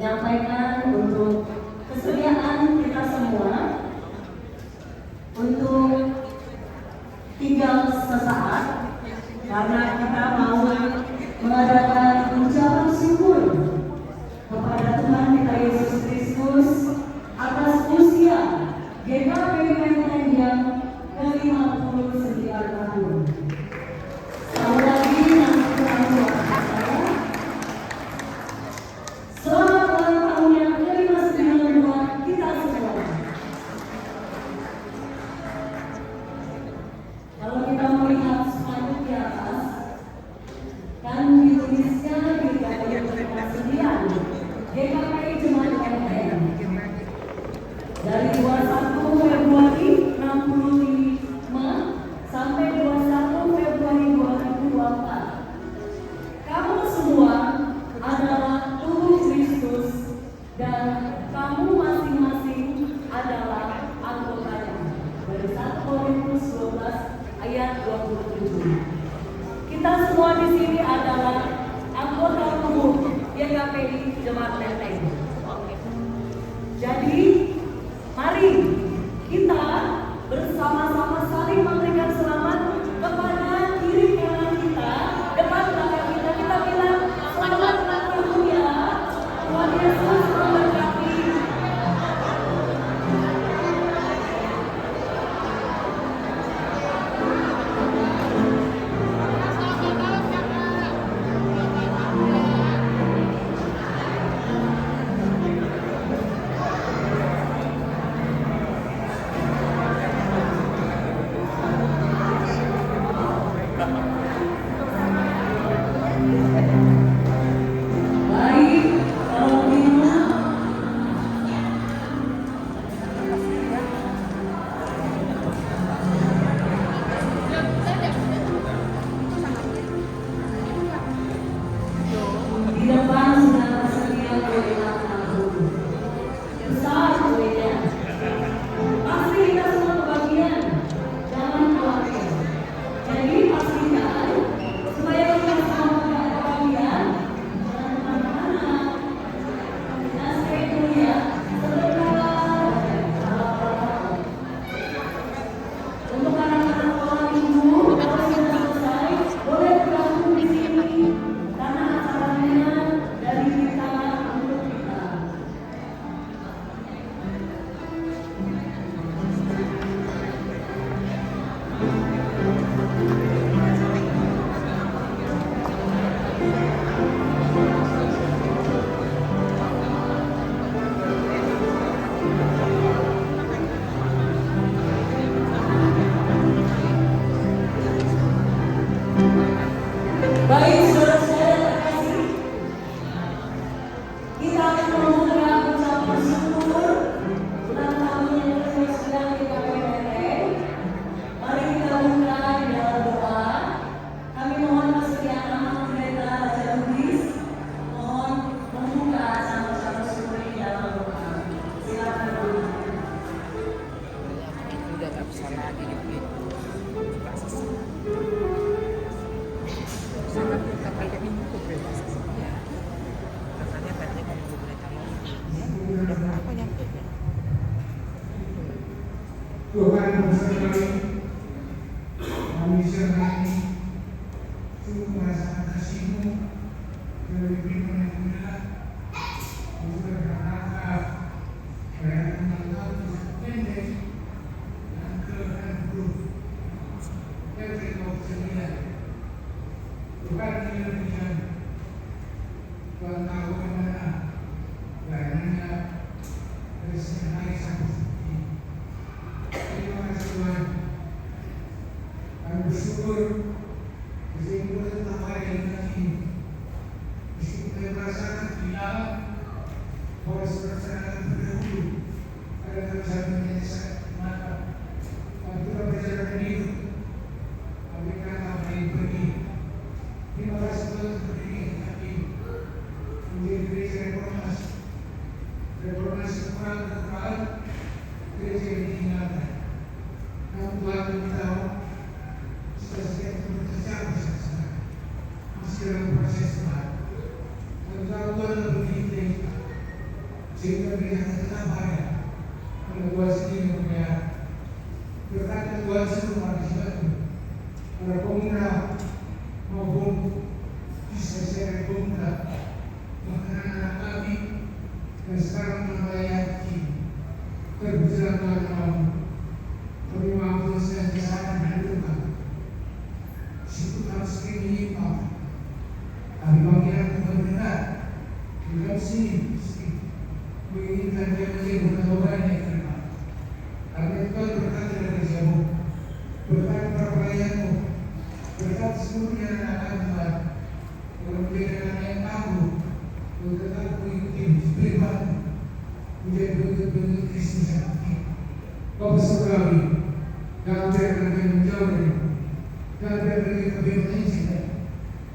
menyampaikan untuk kesediaan kita semua untuk tinggal sesaat karena kita mau mengadakan ucapan syukur kepada Tuhan kita Yesus Kristus atas usia GKP Menteng yang ke-59 tahun. Sekali lagi nantikan suara saya. Selamat ulang tahun yang ke-59 buat kita semua. Kalau kita melihat spanduk di atas, kan ditulisnya di bagian persediaan GKPI Jemaat Menteng dari 21 Februari 65 sampai 21 Februari 2024. Kamu semua adalah tubuh Kristus dan kamu masing-masing adalah anggotanya. Dari 1 Korintus 12 ayat 27. Kita semua di sini adalah anggota tubuh GKPI Jemaat Menteng. Jadi, mari kita bersama-sama saling memberikan selamat kepada kiri kanan kita, depan belakang kita. Kita bilang selamat ulang tahun ya. Tuhan Yesus memberkati. Baik, kalau begitu di depan sudah tersedia kue ulang tahun. Besar kuenya. Pasti kita semua kebagian. Jangan khawatir. Jadi pastikan supaya kita semua kebagian. Jangan kemana-mana. Nah, stay dulu ya. Sebentar. Untuk anak-anak sekolah minggu, kalau sudah selesai, boleh bergabung di sini karena acaranya dari kita untuk kita. Baik, saudara-saudara terkasih, kita akan membuka ucapan syukur ulang tahun yang ke-59 GKPI Menteng. Mari kita buka di dalam doa. Kami mohon kesediaan Amat Pendeta Raja Lubis. Mohon membuka ucapan syukur di dalam doa. Silakan dulu. Udah tak bisa lagi gitu. Sangat kita kayak minggu bebas ya. Katanya tadi mau berita mau. Udah berapa nyampe ya? Tuhan bersertai kami sertai sungguh merasakan kasih-Mu dari firman yang mulia juga berharap perayaan ulang tahun pendek yang ke-60 yang ke-59 Tuhan Indonesia Tuhan tahu kemana bayangannya dari senang sampai seperti terima kasih Tuhan. Kami bersyukur bersyukur tentang hari ini. Meskipun kami merasakan kehilangan bahwa saudara-saudara terdahulu ada kami menjadi sangat mata. Kami juga berjalan hidup. Kami kata hari pergi. Terima kasih Tuhan untuk diri kami menjadi gereja reformasi. Reformasi kekurangan gereja yang ditinggalkan. Namun Tuhan kami tahu sesuatu untuk tercapai bersama-sama. Masih dalam proses Tuhan. Kami tahu Tuhan adalah begitu sehingga mereka tetap ada. Karena Tuhan sendiri memelihara. Berkat Tuhan seluruh manusia itu, para pemuda maupun siswa-siswa pemuda, bahkan anak kami yang sekarang melayani terbicara dalam kami mampu senantiasa dan luka. Syukur harus menyimpang. Kami panggilan Tuhan benar. Dalam sini menginginkan dia menjadi bertobat yang terima. Karena Tuhan berkata dari jauh, berkat perpelayanmu, berkat seluruhnya anak Tuhan, kalau menjadi anak yang tangguh, tetap mengikuti firman, menjadi bentuk-bentuk Kristus yang aktif. Bapak Saudara, jangan biarkan kami menjauh dari jangan biarkan kami kebebasan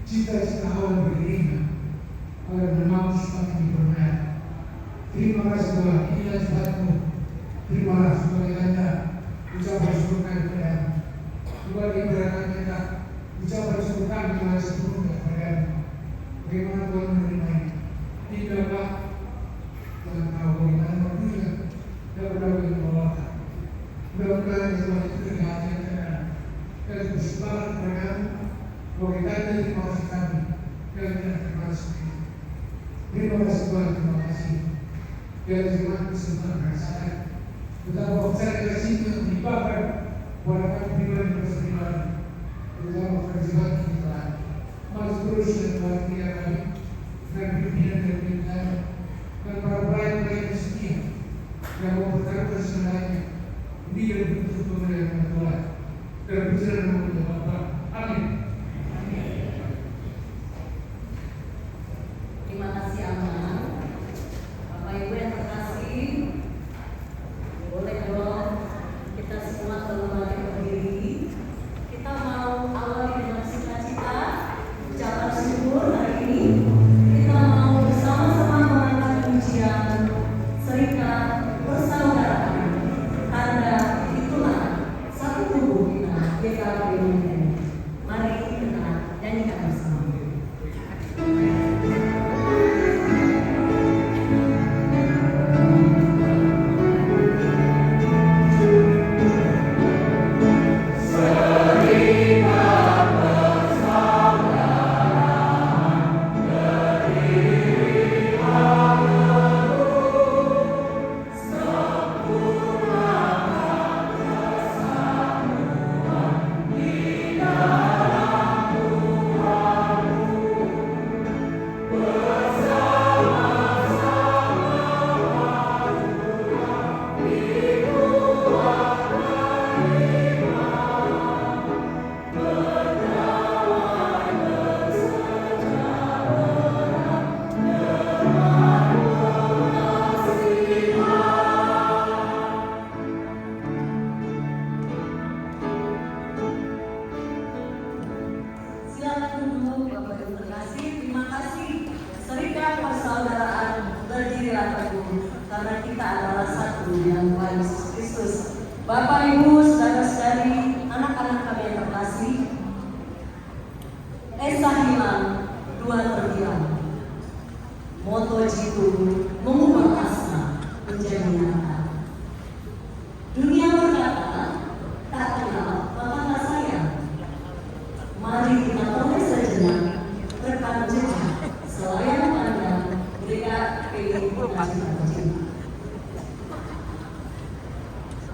cita-cita awal berdirinya, agar bermampu semakin dipermudah. Terima kasih Tuhan, inilah Tuhanmu. Terimalah sebagai tanda ucapan syukur kami kepada-Mu. Tuhan ibaratkan kita ucapan syukur kami kepada seluruhnya kepada-Mu. Bagaimana Tuhan menerima ini? Tidaklah Tuhan tahu bagaimana berbuat dan bagaimana membawakan. Mudah-mudahan Tuhan itu dari hati yang tenang dan bersemangat kepada-Mu. Bagi tanda terima kasih kami dan terima kasih. Terima kasih Tuhan, terima kasih. Dan terima kesempatan merasakan betapa besar kasih yang dilimpahkan kepada kami pribadi pribadi, terutama kewajiban kita. Masuk terus dan bahagia kami dan pimpinan dan pimpinan dan para pelayan-pelayan setia yang mempertaruhkan segalanya demi dan bentuk pemeliharaan Tuhan dan berjalan menuju Bapa. Amin. Terima kasih anak. Bapak Ibu yang terkasih, boleh dong kita semua kembali berdiri. Kita mau awali dengan sukacita, ucapan syukur hari ini. Kita mau bersama-sama mengangkat pujian serikat persaudaraan. Tanda itulah satu tubuh kita, GKP Uniden. Mari kita nyanyikan bersama. Karena kita adalah satu dengan Tuhan Yesus Kristus. Bapak, Ibu, saudara-saudari, anak-anak kami yang terkasih, Esa hilang, dua terdiam. Moto jitu mengubah asa menjadi nyata. Dunia berkata, tak kenal maka tak sayang. Mari kita toleh sejenak, rekam jejak, selayang pandang, GKPI kita cinta-cinta.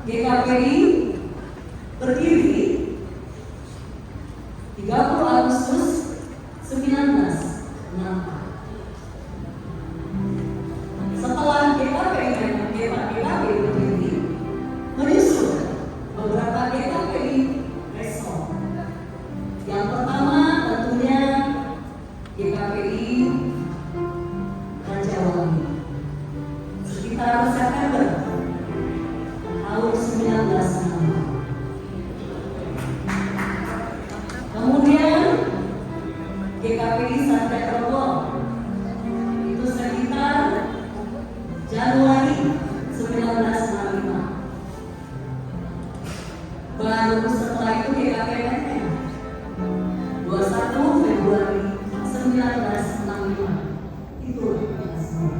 GKPI berdiri 30 Agustus 1964. Setelah GKPI dan GKPI berdiri, menyusul beberapa GKPI resor. Yang pertama tentunya GKPI Rajawangi sekitar September tahun 1960. Kemudian GKPI Santai Grogol itu sekitar Januari 1965. Baru setelah itu GKPI Menteng 21 Februari 1965. Itu kita semua.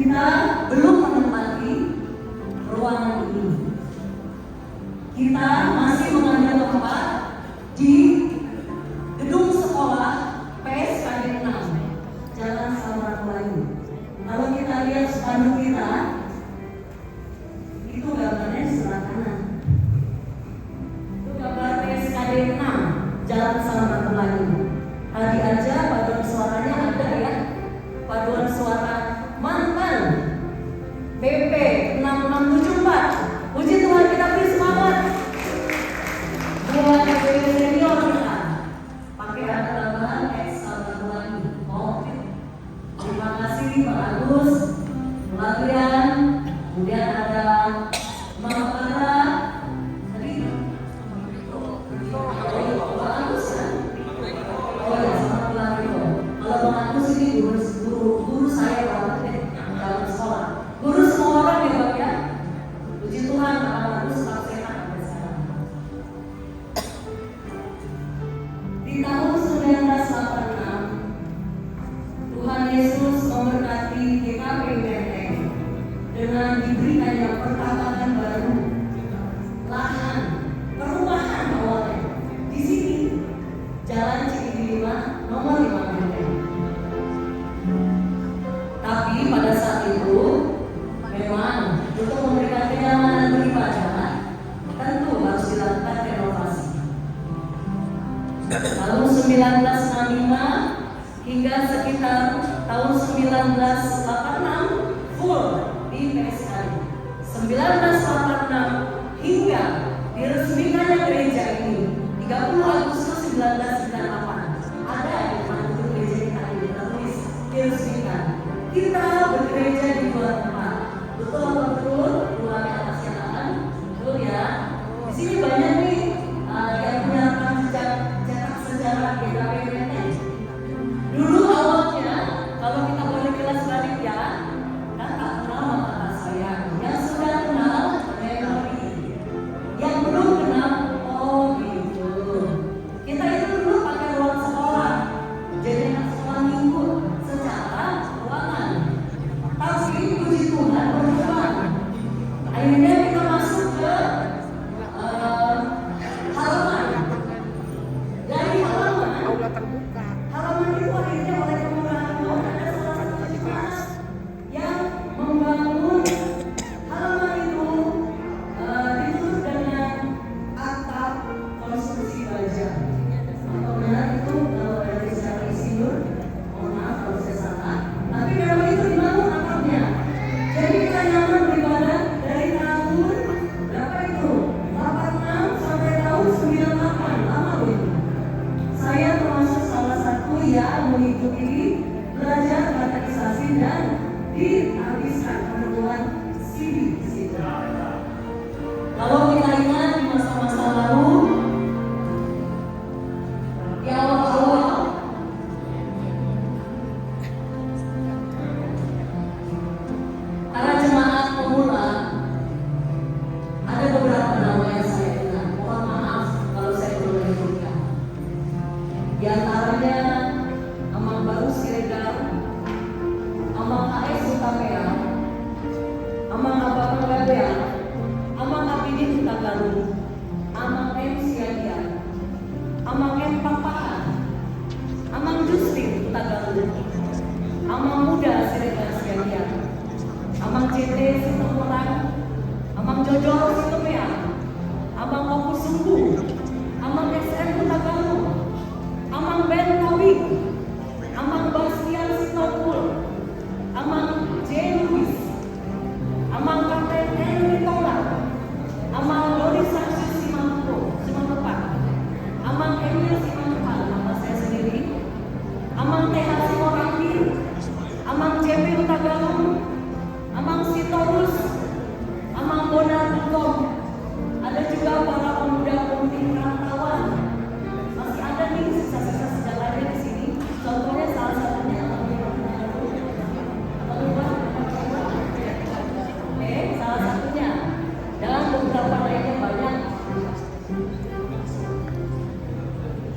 Kita belum menempati ruangan ini. Kita masih mengambil tempat di gedung sekolah PSKD 6 Jalan Samratulangi. Kalau kita lihat spanduk kita, itu gambarnya di sebelah kanan. Itu gambar PSKD 6 Jalan Samratulangi. Tadi aja paduan suaranya ada ya, paduan suara mantan PP 6674. Puji Tuhan, kita beri semangat buat PP senior kita. Pakai ada tambahan Samratulangi. Oke. Terima kasih Pak Agus, Labrian, kemudian ada Mama Para, tadi Pak Agus kan? Oh ya, Samratulangi. Kalau Bang Agus ini guru saya banget deh dalam sekolah. Guru semua orang ya Bang ya. Puji Tuhan, Bang Agus tetap sehat sampai sekarang. Di tahun 1986, Tuhan Yesus memberkati GKP Menteng dengan diberikannya pertapaan baru, lahan, perumahan awalnya di sini, Jalan Cikini 5, nomor 5 Menteng. Tapi pada saat itu, memang untuk memberikan kenyamanan beribadah, tentu harus dilakukan renovasi. Tahun 1965 hingga sekitar tahun 1986 full di PSKD. 1986 hingga diresmikannya gereja ini 30 Agustus 1998. Ada di mantu gereja kita ini tertulis diresmikan. Kita bergereja di dua tempat. Betul apa betul? Ulangi atas silakan. Betul ya. Di sini banyak nih yang punya rekam jejak sejarah GKP Menteng. Dulu awalnya, kalau kita boleh kelas balik ya, kan tak kenal maka tak sayang. Yang sudah kenal, memori. Yang belum kenal, oh gitu. Kita itu dulu pakai ruang sekolah, jadi anak sekolah ngikut secara ruangan. Tapi puji Tuhan berkembang. Akhirnya kita masuk ke halaman. Dari halaman, Aula terbuka. halaman itu akhirnya oleh Kelurahan Bawah ada salah satu jemaat yang membangun halaman itu ditutup dengan atap konstruksi baja. Atau benar itu kalau dari secara insinyur, mohon maaf kalau saya salah. Tapi memang itu dibangun atapnya. Jadi kita nyaman beribadah dari tahun berapa itu? 86 sampai tahun 98, lama begitu. Saya termasuk salah satu yang mengikuti belajar katekisasi dan dihabiskan pertemuan CD di situ. Kalau kita ingat di masa-masa lalu, di awal-awal, para jemaat pemula ada beberapa nama yang saya ingat. Mohon maaf kalau saya belum menyebutkan. Di antaranya Amang Baru Siregar, Amang AS Utapea, Amang Abang Gabea, Amang Abidin Utagalu, Amang M Siagia, Amang M Papahan, Amang Justin Utagalu, Amang Muda Siregar Siagia, Amang JT Sitomorang, Amang Jojoro Sitomea, Amang Opus Sumbu, Amang SM Utagalu, Amang Ben Tobing, Amang Bastian Sitopul, Amang J. Lewis, Amang Kapten Henry Tola, Amang Doni Saksi Simantepak, Amang Emil Simantepak, nama saya sendiri, Amang TH Simorambi, Amang JP Utagalu, Amang Sitorus, Amang Bonar Tukom. Ada juga para pemuda-pemudi perantauan. Masih ada nih sisa-sisa sejarahnya di sini. Contohnya salah satunya salah satunya. Dan beberapa lainnya banyak.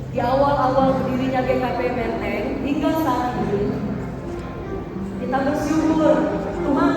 Di awal-awal berdirinya GKP Menteng hingga saat ini, kita bersyukur Tuhan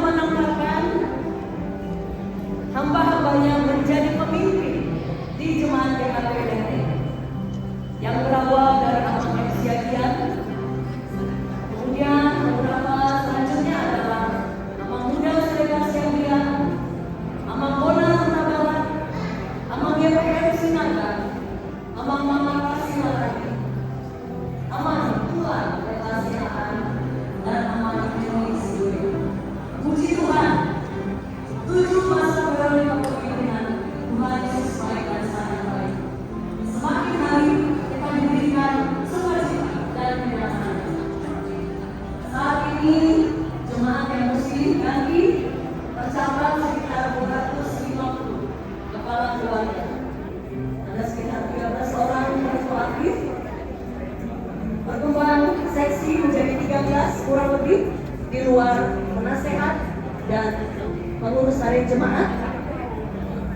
dan pengurus harian jemaat,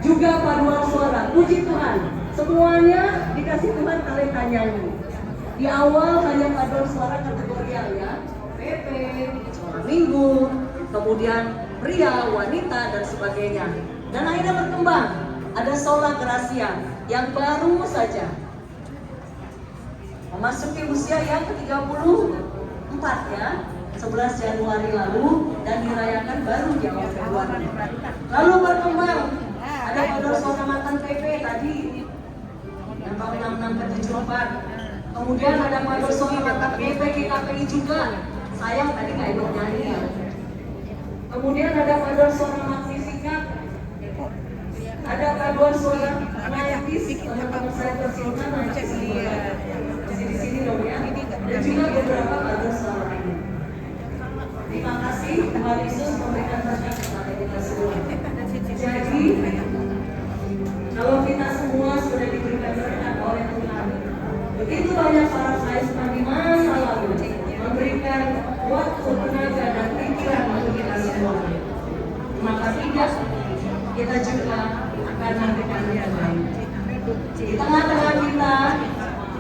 juga paduan suara. Puji Tuhan, semuanya dikasih Tuhan talenta nyanyi. Di awal hanya paduan suara kategorial ya, PP, suara minggu, kemudian pria, wanita dan sebagainya. Dan akhirnya berkembang, ada Sola Gracia yang baru saja memasuki usia yang ke-34 ya, 11 Januari lalu dan dirayakan baru di awal Februari. Lalu berkembang, ada paduan suara mantan PP tadi yang tahun 66 ke 74. Kemudian ada paduan suara mantan PP KPI juga. Sayang tadi nggak ikut nyanyi ya. Kemudian ada paduan suara Magnificat. Ada paduan suara Naipis, teman-teman saya tersilkan Naipis di sini dong ya. Dan juga beberapa paduan suara lainnya. Terima kasih Tuhan Yesus memberikan berkat kepada kita semua. Jadi kalau kita semua sudah diberikan berkat oleh Tuhan, begitu banyak para kaisar di masa lalu memberikan waktu, tenaga dan pikiran untuk kita semua. Maka tidak kita juga akan memberikan yang baik. Di tengah-tengah kita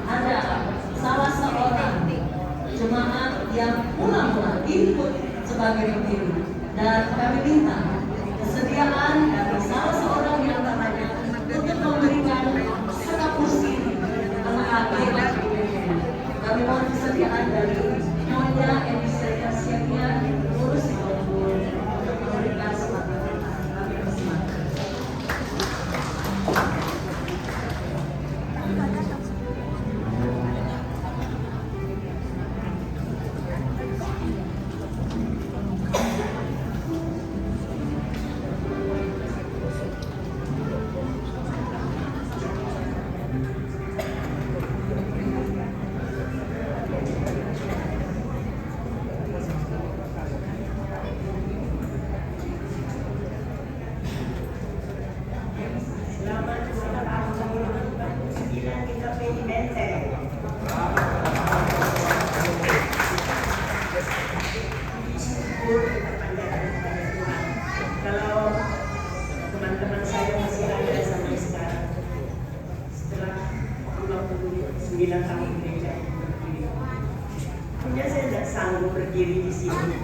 ada salah seorang jemaat yang mula-mula ikut sebagai pendiri, dan kami minta kesediaan dari salah seorang di antaranya untuk memberikan setengah kursi tengah. Kami mohon kesediaan dari Nyonya Elisha Siapnya urus untuk memberikan semangat. Kami bersemangat. Kalau teman-teman saya masih ada sampai sekarang, setelah 29 tahun gereja berdiri, punya saya tidak sanggup berdiri di sini.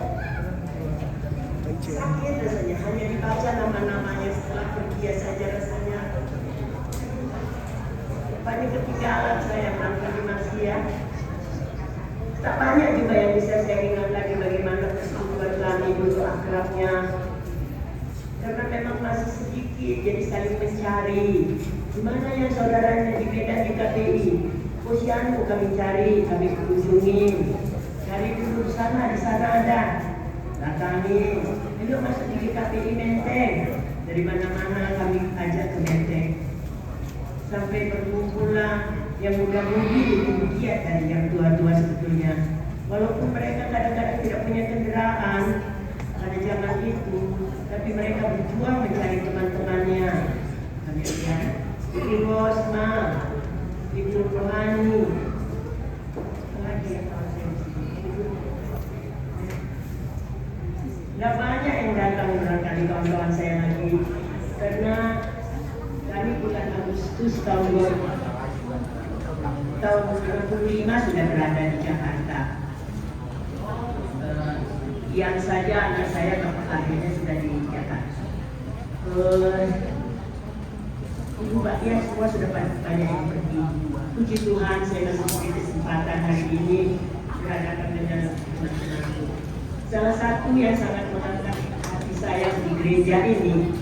Sakit rasanya, hanya dibaca nama-namanya setelah pergi saja rasanya. Banyak ketinggalan saya melangkah di Masia. Tak banyak juga yang bisa saya ingat lagi bagaimana persekutuan kami dulu akrabnya. Karena memang masih sedikit, jadi saling mencari. Di mana yang saudaranya di Medan di KPI? Posyandu kami cari, kami kunjungi. Cari dulu di sana ada. Datangi, itu masuk di KPI Menteng. Dari mana-mana kami ajak ke Menteng. Sampai berkumpulah yang muda-mudi lebih giat dari yang tua-tua sebetulnya. Walaupun mereka kadang-kadang tidak punya kendaraan pada zaman itu, tapi mereka berjuang mencari teman-temannya. Kami lihat Ibu Rosma, Ibu Rohani, lagi yang tahu saya di sini. Tidak banyak yang datang barangkali kawan-kawan saya lagi, karena kami bulan Agustus tahun 1995 sudah berada di Jakarta. Yang saja anak saya bapak akhirnya sudah di Jakarta. Ibu Mbak Tia semua sudah banyak yang pergi. Puji Tuhan saya masih diberi kesempatan hari ini berhadapan dengan teman-temanku. Salah satu yang sangat mengangkat hati saya di gereja ini,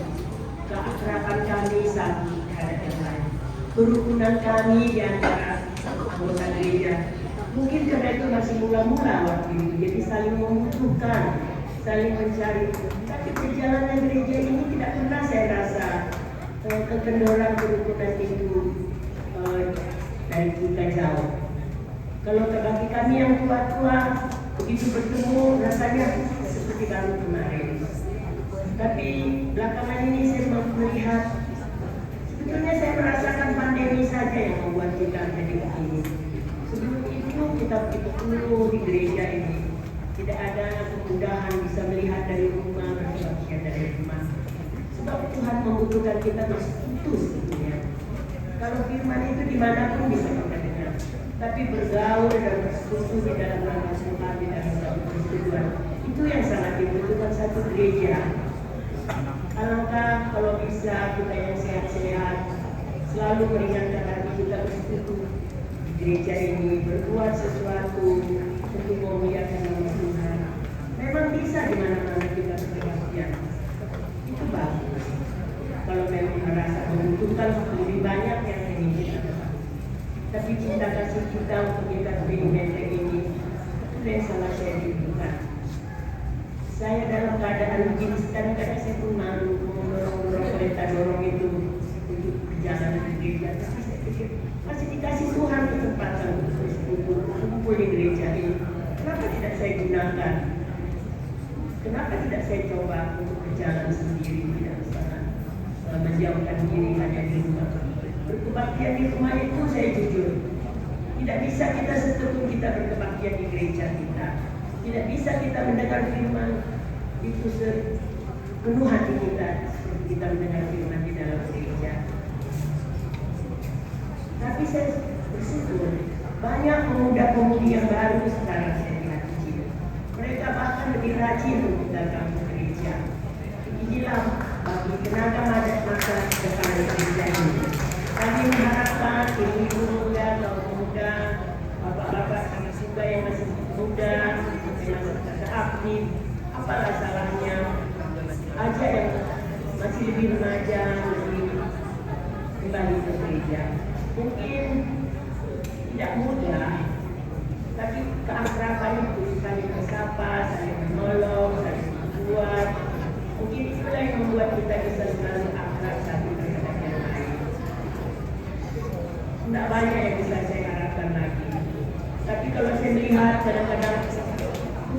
keakraban kami satu terhadap yang lain. Kerukunan kami di antara anggota gereja. Mungkin karena itu masih mula-mula waktu itu, jadi saling membutuhkan, saling mencari. Tapi perjalanan gereja ini tidak pernah saya rasa kekendoran kerukunan itu dari kita jauh. Kalau bagi kami yang tua-tua, begitu bertemu rasanya seperti baru kemarin. Tapi belakangan ini saya melihat, sebetulnya saya merasakan pandemi saja yang membuat kita jadi begini. Sebelum itu kita begitu dulu di gereja ini, tidak ada kemudahan bisa melihat dari rumah bersama. Sebab Tuhan membutuhkan kita bersekutu sebetulnya. Kalau firman itu dimanapun bisa kita dengar, tapi bergaul dan bersekutu di dalam nama Tuhan, di dalam satu persekutuan, itu yang sangat dibutuhkan satu gereja. Alangkah kalau bisa kita yang sehat-sehat selalu meringankan hati kita bersekutu di gereja ini, berbuat sesuatu untuk memuliakan nama Tuhan. Memang bisa di mana-mana kita berkebaktian. Itu bagus. Kalau memang merasa membutuhkan lebih banyak yang ingin kita dapat. Tapi cinta kasih kita untuk kita beri menteng ini, itu yang salah saya dibutuhkan. Saya dalam keadaan begini, kadang-kadang saya pun malu mendorong kereta dorong itu untuk perjalanan di gereja. Tapi saya pikir masih dikasih Tuhan kesempatan untuk bersekutu, kumpul di gereja ini. Kenapa tidak saya gunakan? Kenapa tidak saya coba untuk berjalan sendiri, tidak usah menjauhkan diri hanya di rumah. Berkebaktian di rumah itu saya jujur, tidak bisa kita setelah kita berkebaktian di gereja kita. Tidak bisa kita mendengar firman itu sepenuh hati kita seperti kita mendengar firman di dalam gereja. Tapi saya bersyukur banyak pemuda-pemudi yang baru sekarang saya lihat di sini. Mereka bahkan lebih rajin untuk datang ke gereja. Inilah bagi tenaga masa depan gereja ini. Kami mengharapkan ibu-ibu muda, kaum muda, bapak-bapak kami juga yang masih muda, yang masih aktif, apalah salahnya, ajak yang masih lebih remaja, lebih kembali ke gereja. Mungkin tidak mudah, tapi keakraban itu saling bersapa, saling menolong, saling membuat. Mungkin itulah yang membuat kita bisa selalu akrab satu terhadap yang lain. Tidak banyak yang bisa saya harapkan lagi. Tapi kalau saya melihat kadang-kadang,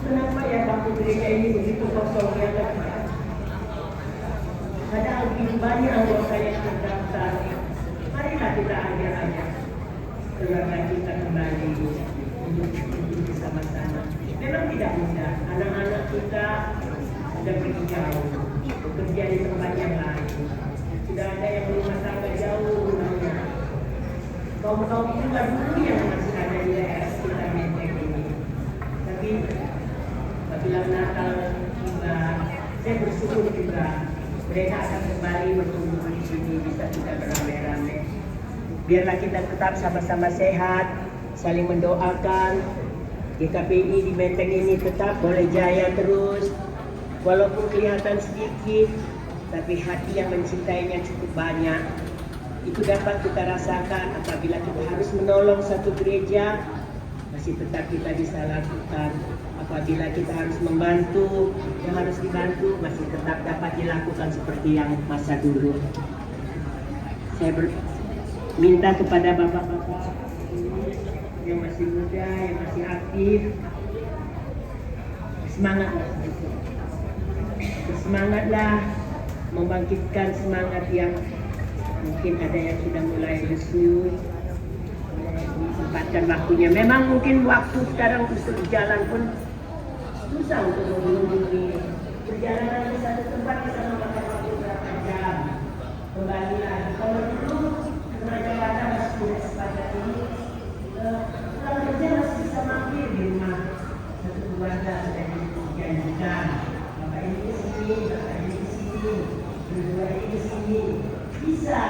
kenapa ya bangku gereja ini begitu kosong ya kan? Padahal begitu banyak anggota yang terdaftar. Marilah kita ajak-ajak keluarga kita kembali untuk bersama-sama. Memang tidak mudah. Anak-anak kita sudah pergi jauh, bekerja di tempat yang lain. Sudah ada yang rumah tangga jauh rumahnya. Kaum-kaum itu dulu yang masih ada di daerah sekitar Menteng ini. Tapi apabila Natal tiba, saya bersyukur juga mereka akan kembali berkumpul di sini, bisa kita beramai-ramai. Biarlah kita tetap sama-sama sehat, saling mendoakan. GKPI di Menteng ini tetap boleh jaya terus, walaupun kelihatan sedikit, tapi hati yang mencintainya cukup banyak. Itu dapat kita rasakan apabila kita harus menolong satu gereja, masih tetap kita bisa lakukan. Apabila kita harus membantu, yang harus dibantu masih tetap dapat dilakukan seperti yang masa dulu. Saya minta kepada bapak-bapak yang masih muda, yang masih aktif, semangatlah membangkitkan semangat yang mungkin ada yang sudah mulai lesu, sempatkan waktunya. Memang mungkin waktu sekarang untuk berjalan pun susah untuk menghubungi. Perjalanan ke satu tempat bisa memakan waktu berapa jam. Kembali lagi. Kalau dulu Jakarta masih tidak sepadat ini, pulang kerja masih bisa mampir di rumah satu keluarga sudah dijanjikan. Bapak ini ke sini, bapak ini ke sini, berdua ini ke sini. Bisa.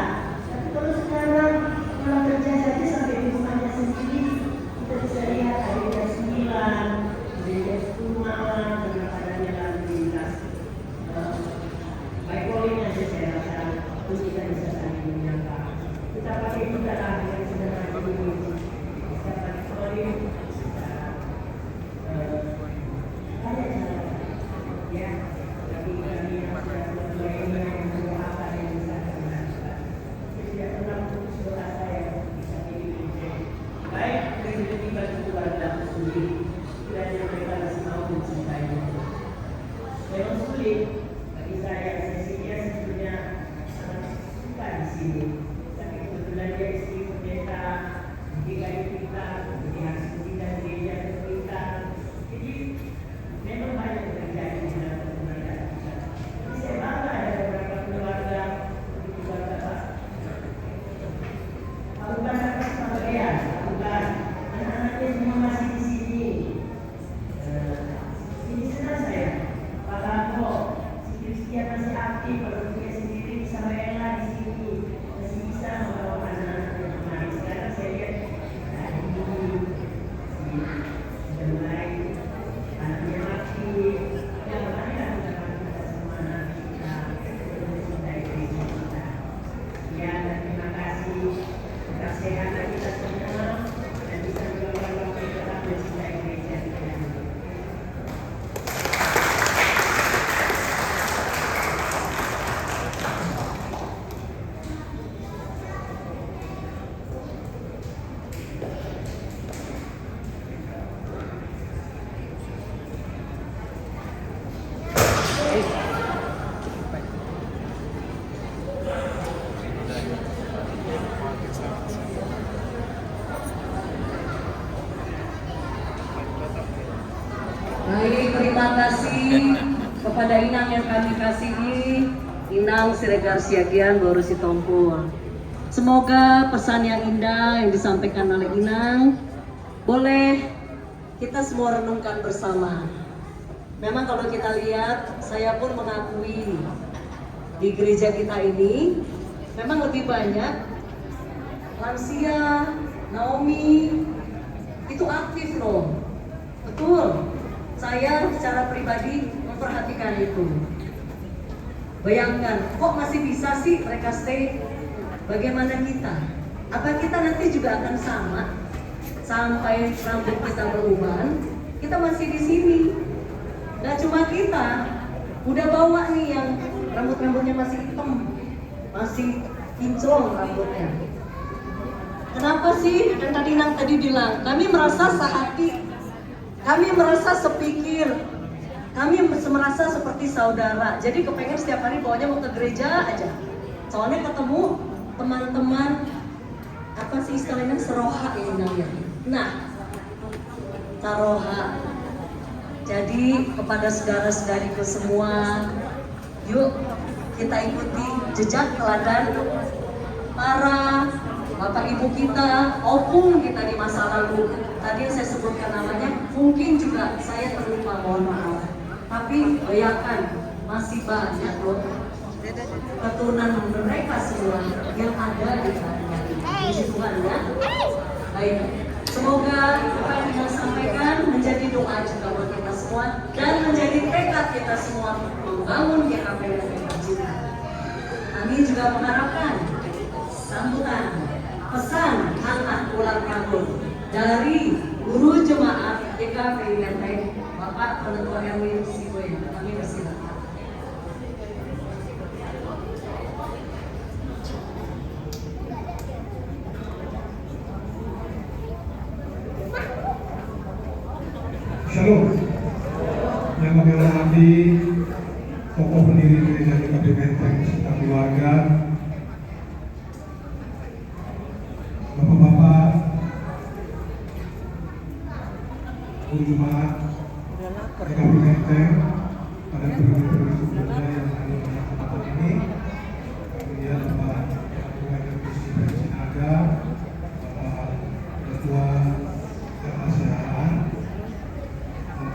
Tapi kalau sekarang pulang kerja saja sampai di rumahnya sendiri, kita bisa lihat ada jam 9, ada jam 10 malam, dengan adanya lalu lintas. By calling aja saya rasa, terus kita bisa saling menyapa. Kita pakai juga lah yang sudah ada ini. Kita pakai calling, kita banyak cara. Ya, tapi kami yang sudah mulai ini yang mendoakan yang bisa kita. Tidak pernah putus doa saya bisa pilih. Baik, rezeki bagi keluarga sulit. Kiranya mereka masih mau mencintainya. Memang sulit bagi saya sebetulnya sangat suka di sini. Tapi kebetulan dia istri pendeta, DKI kita, harus mencintai gereja kita. Jadi memang banyak terjadi di dalam keluarga kita. Jadi saya bangga ada beberapa keluarga kepada Inang yang kami kasihi, Inang Siregar Siagian Boru Sitompul. Semoga pesan yang indah yang disampaikan oleh Inang boleh kita semua renungkan bersama. Memang kalau kita lihat, saya pun mengakui di gereja kita ini memang lebih banyak lansia, Naomi itu aktif loh. Betul, saya secara pribadi memperhatikan itu. Bayangkan, kok masih bisa sih mereka stay? Bagaimana kita? Apa kita nanti juga akan sama? Sampai rambut kita beruban, kita masih di sini. Gak cuma kita, udah bawa nih yang rambutnya masih hitam, masih kinclong rambutnya. Kenapa sih? Dan tadi Nang tadi bilang, kami merasa sehati, kami merasa sepikir, kami merasa seperti saudara. Jadi kepengen setiap hari bawanya mau ke gereja aja. Soalnya ketemu teman-teman, apa sih istilahnya, seroha ini namanya. Nah, saroha. Jadi kepada saudara-saudariku semua, yuk kita ikuti jejak teladan para Bapak Ibu kita, opung kita di masa lalu. Tadi yang saya sebutkan namanya, mungkin juga saya terlupa, mohon maaf. Tapi bayangkan, masih banyak loh keturunan mereka semua yang ada di sana. Puji Tuhan ya. Baik, semoga apa yang kita sampaikan menjadi doa juga buat kita semua dan menjadi tekad kita semua membangun GKP yang kita cinta. Kami juga mengharapkan sambutan pesan hangat ulang tahun dari guru jemaat GKP Menteng, Bapak Penentu Erwin Siboy. Kami persilakan. Shalom. Yang kami hormati tokoh pendiri gereja GKP Menteng serta keluarga, Bapak-bapak, guru jemaat GKP Menteng pada periode sebelumnya yang kami hormati ini, kemudian Bapak Ketua Divisi Sinaga, Bapak Ketua Keamanan,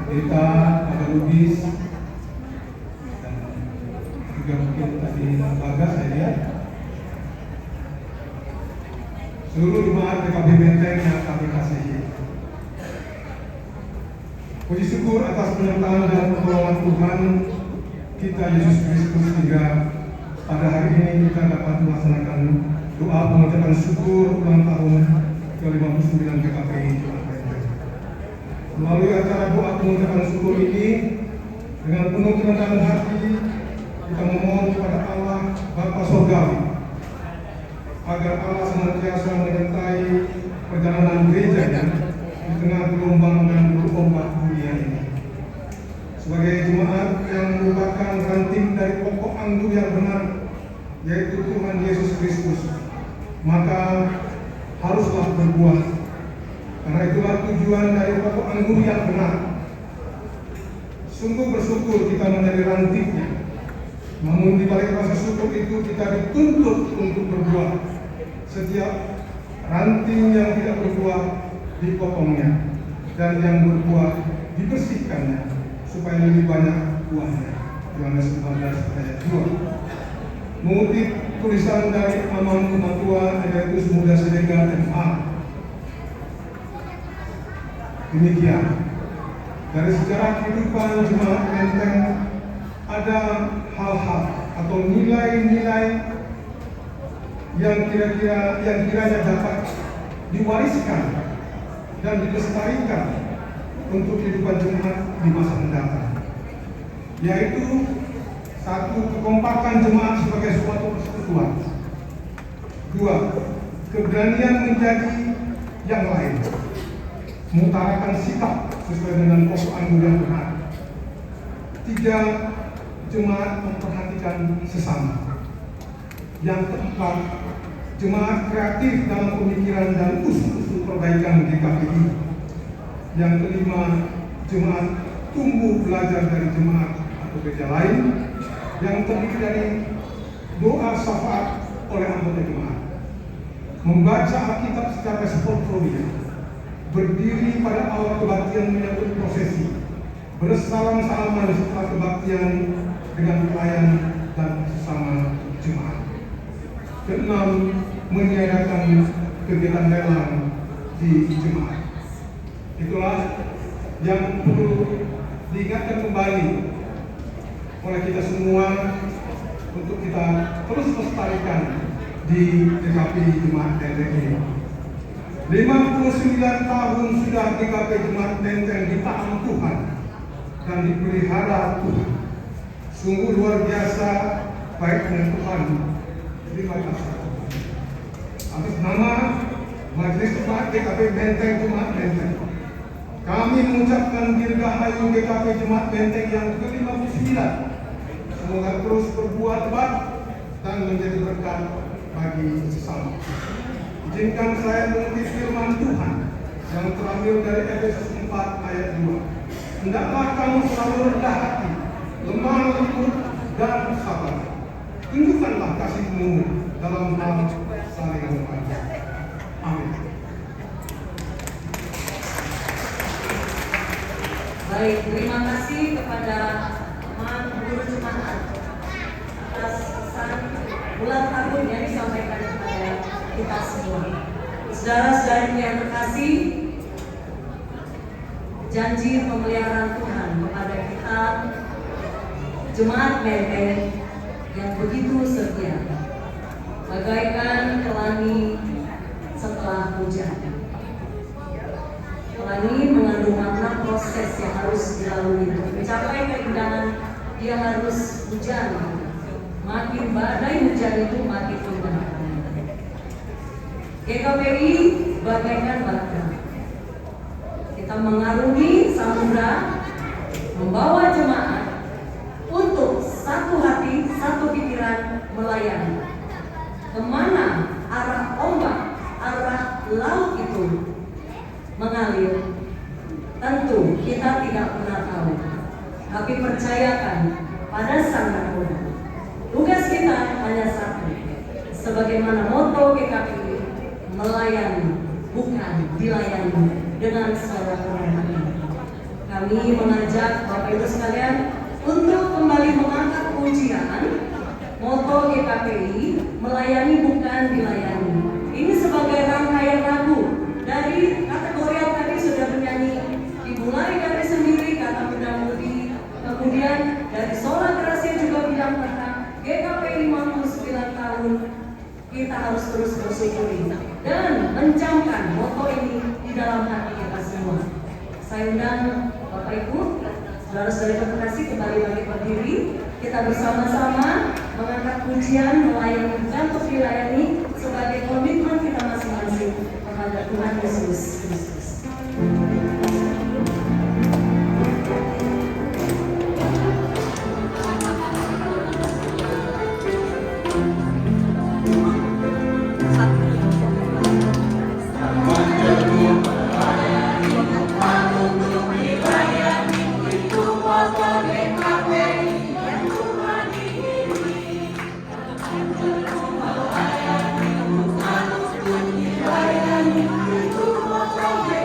kita ada Lubis dan juga mungkin tadi lembaga saya lihat seluruh jemaat GKP Menteng yang kami kasihi. Puji syukur atas penyertaan dan pertolongan Tuhan kita Yesus Kristus hingga pada hari ini kita dapat melaksanakan doa pengucapan syukur ulang tahun ke-59 GKP Menteng. Melalui acara doa pengucapan syukur ini, dengan penuh kerendahan hati, kita memohon kepada Allah Bapa Surgawi agar Allah senantiasa menyertai perjalanan gereja di tengah gelombang dan berobat dunia ini. Sebagai jemaat yang merupakan ranting dari pokok anggur yang benar, yaitu Tuhan Yesus Kristus, maka haruslah berbuah. Karena itulah tujuan dari pokok anggur yang benar. Sungguh bersyukur kita menjadi rantingnya. Namun di balik rasa syukur itu kita dituntut untuk berbuah. Setiap ranting yang tidak berbuah dipotongnya, dan yang berbuah dibersihkannya supaya lebih banyak buahnya. Yohanes 14 ayat 2. Mengutip tulisan dari Amam Kematua Emeritus Muda Siregar MA. Demikian, dari sejarah kehidupan jemaat Menteng ada hal-hal atau nilai-nilai yang kiranya dapat diwariskan dan dilestarikan untuk kehidupan jemaat di masa mendatang, yaitu satu, kekompakan jemaat sebagai suatu persekutuan. Dua, keberanian menjadi yang lain, mengutarakan sikap sesuai dengan pokok anggur yang benar. Tiga, jemaat memperhatikan sesama. Yang keempat, jemaat kreatif dalam pemikiran dan usul-usul perbaikan GKPI. Yang kelima, jemaat tumbuh belajar dari jemaat pekerja lain yang terdiri dari doa syafaat oleh anggota jemaat, membaca Alkitab secara sportfobia, berdiri pada awal kebaktian menyambut prosesi, bersalam-salaman setelah kebaktian dengan pelayan dan sesama jemaat. Keenam, meniadakan kegiatan lelang di jemaat. Itulah yang perlu diingatkan kembali oleh kita semua untuk kita terus lestarikan di GKP Jemaat Menteng. 59 tahun sudah GKP Jemaat Menteng ditahan Tuhan dan dipelihara Tuhan. Sungguh luar biasa baiknya Tuhan. Terima kasih. Atas nama Majelis Jemaat GKP Menteng Jemaat Menteng, kami mengucapkan dirgahayu GKP Jemaat Menteng yang ke-59. Semoga terus berbuah lebat dan menjadi berkat bagi sesama. Izinkan saya mengutip firman Tuhan yang terambil dari Efesus 4 ayat 2. Hendaklah kamu selalu rendah hati, lemah lembut dan sabar. Tunjukkanlah kasih-Mu dalam hal saling membantu. Amin. Baik, terima kasih kepada teman guru jemaat atas pesan ulang tahun yang disampaikan kepada kita semua. Saudara-saudari yang terkasih, janji pemeliharaan Tuhan kepada kita Jemaat Menteng yang begitu setia, bagaikan pelangi setelah hujan. Pelangi mengandung makna proses yang harus dilalui untuk mencapai keindahan. Dia harus hujan, makin badai hujan itu makin indah. GKPI bagaikan bata, kita mengarungi samudra, membawa jemaat untuk satu hati, satu pikiran melayani. Kemana arah ombak, arah laut itu mengalir, tentu kita tidak pernah tahu. Tapi percayakan pada Sang Nakoda, tugas kita hanya satu. Sebagaimana moto GKPI, melayani, bukan dilayani, dengan segala hati. Kami mengajak Bapak Ibu sekalian untuk kembali mengangkat pujian moto GKPI, melayani bukan dilayani. Ini sebagai rangkaian lagu dari kategori yang tadi sudah menyanyi, dimulai dari sendiri kata mudi, kemudian dari Sola Gracia juga bilang tentang GKPI 59 tahun. Kita harus terus bersyukuri dan mencamkan moto ini di dalam hati kita semua. Saya undang Bapak Ibu, saudara-saudari terkasih, kembali bagi berdiri. Kita bersama-sama mengangkat pujian melayani bukan untuk dilayani, sebagai komitmen kita masing-masing kepada Tuhan Yesus Kristus. Itu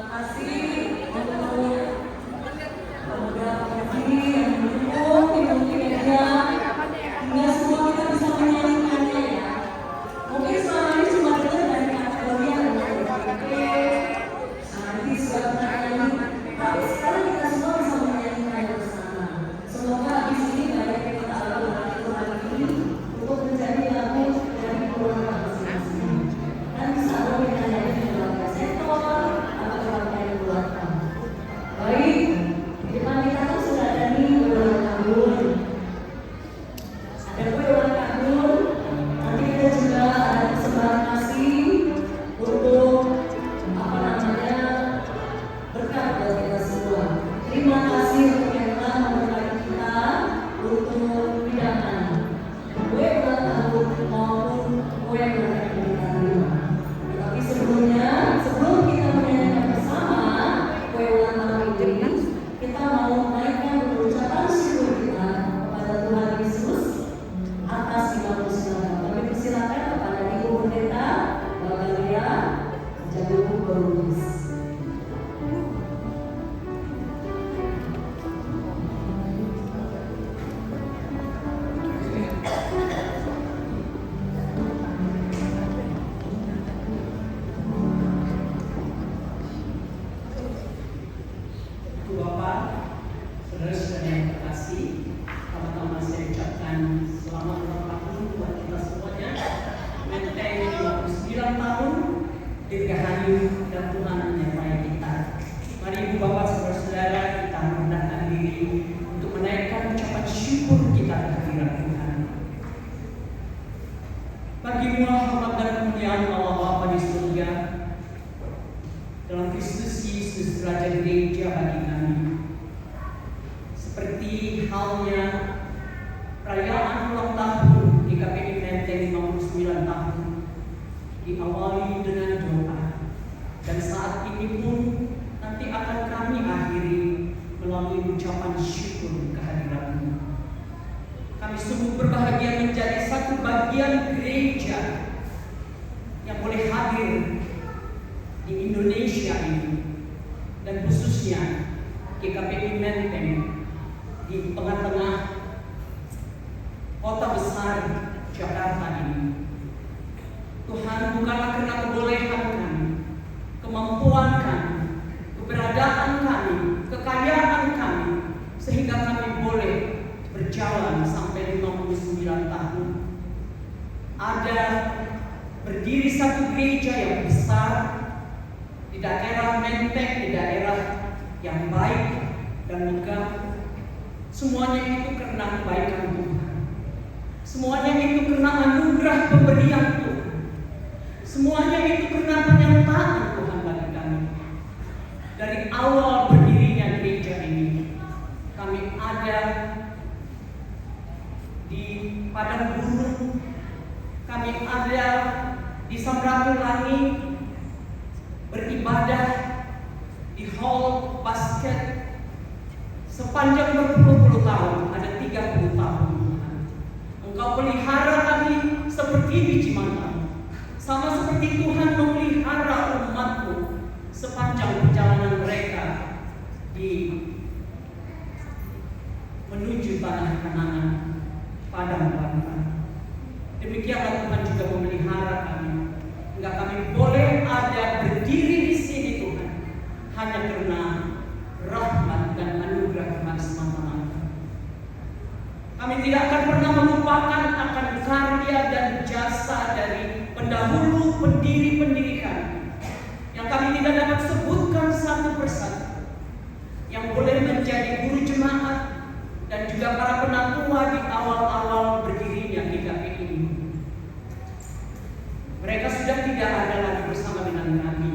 Terima kasih untuk beberapa ini yang mendukung, hingga semua kita bisa menyanyikannya ya. Mungkin selama ini cuma dengar dari kategori yang nanti sudah pernah nyanyi, tapi sekarang kita semua bisa menyanyikan bersama. Semoga di sini banyak yang kita lakukan lagi untuk menjadi lagu dari keluarga masing-masing. Dan bisa kita nyanyi di keluarga sektor atau keluarga yang keluarga. Baik, di depan kita tuh sudah ada nih ulang tahun. Ada ulang tahun. Nanti kita juga ada persembahan kasih untuk berkat buat kita semua. Terima kasih untuk yang telah memberkati kita untuk hidangan kue ulang tahun maupun kue yang akan kita terima. Tapi sebelum kita menyanyikan bersama kue ulang tahun ini, kita mau menaikkan ucapan syukur kita kepada Tuhan Yesus atas 59 tahun. Kami persilakan kepada Ibu Pendeta Bapak Lia Jagung Berubis. Ibu Bapak, saudara-saudara yang terkasih, pertama-tama saya ucapkan selamat ulang tahun buat kita semuanya. Menteng 59 tahun, dirgahayu dan Tuhan menyertai kita. Mari Ibu Bapak, saudara-saudara, kita merendahkan diri untuk menaikkan ucapan syukur kita kehadiran Tuhan. Bagi hormat dan kemuliaan Allah Bapa di surga, dalam Kristus Yesus Raja Gereja bagi kami. Seperti halnya perayaan ulang tahun di KPI Menteng 59 tahun diawali dengan doa, dan saat ini pun nanti akan kami akhiri melalui ucapan syukur kehadiran-Mu. Kami sungguh berbahagia menjadi satu bagian gereja yang boleh hadir di Indonesia ini, dan khususnya GKPI Menteng di tengah-tengah kota besar Jakarta ini. Tuhan, bukanlah karena kebolehan kami, kemampuan kami, keberadaan kami, kekayaan kami, sehingga kami boleh berjalan sampai 59 tahun. Ada berdiri satu gereja yang besar di daerah Menteng, di daerah yang baik dan megah. Semuanya itu karena kebaikan Tuhan. Semuanya itu karena anugerah pemberian Tuhan. Semuanya itu karena penyertaan Tuhan bagi kami. Dari awal berdirinya gereja ini, kami ada di padang gurun, kami ada di Samratulangi, beribadah di hall basket sepanjang berpuluh-puluh tahun, ada 30 tahun. Engkau pelihara kami seperti biji mangga, sama seperti Tuhan memelihara umat-Mu sepanjang perjalanan mereka di menuju tanah Kanaan, padang Bantan. Demikianlah Tuhan juga memelihara kami, hingga kami boleh ada berdiri di sini Tuhan, hanya karena rahmat dan anugerah Tuhan semata-mata. Kami tidak akan pernah melupakan akan karya dan jasa dari pendahulu pendiri-pendiri kami, yang kami tidak dapat sebutkan satu persatu, yang boleh menjadi guru jemaat dan juga para penatua di awal-awal berdirinya GKPI ini. Mereka sudah tidak ada lagi bersama dengan kami,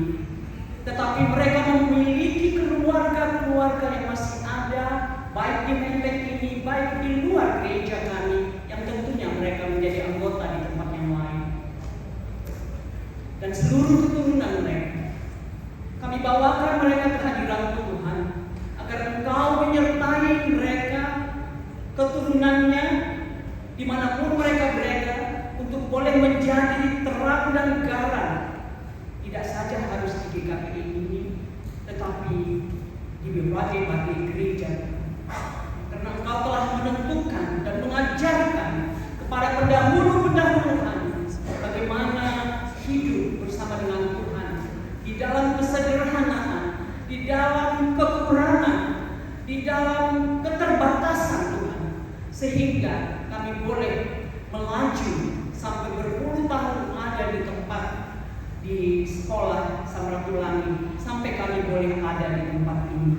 tetapi mereka memiliki keluarga-keluarga yang masih ada, baik di Menteng ini, baik di luar gereja kami, yang tentunya mereka menjadi anggota di tempat yang lain. Dan seluruh keturunan mereka, kami bawakan mereka ke hadirat Tuhan, agar Engkau menyertai mereka, keturunannya, dimanapun mereka berada, untuk boleh menjadi terang dan garam, tidak saja harus di GKPI ini, tetapi di berbagai gereja. Karena Engkau telah menentukan dan mengajarkan kepada pendahulu-pendahulu kami bagaimana hidup bersama dengan Tuhan di dalam kesederhanaan, di dalam kekurangan, di dalam keterbatasan Tuhan, sehingga kami boleh melaju sampai berpuluh tahun ada di tempat di sekolah Samratulangi, sampai kami boleh ada di tempat ini.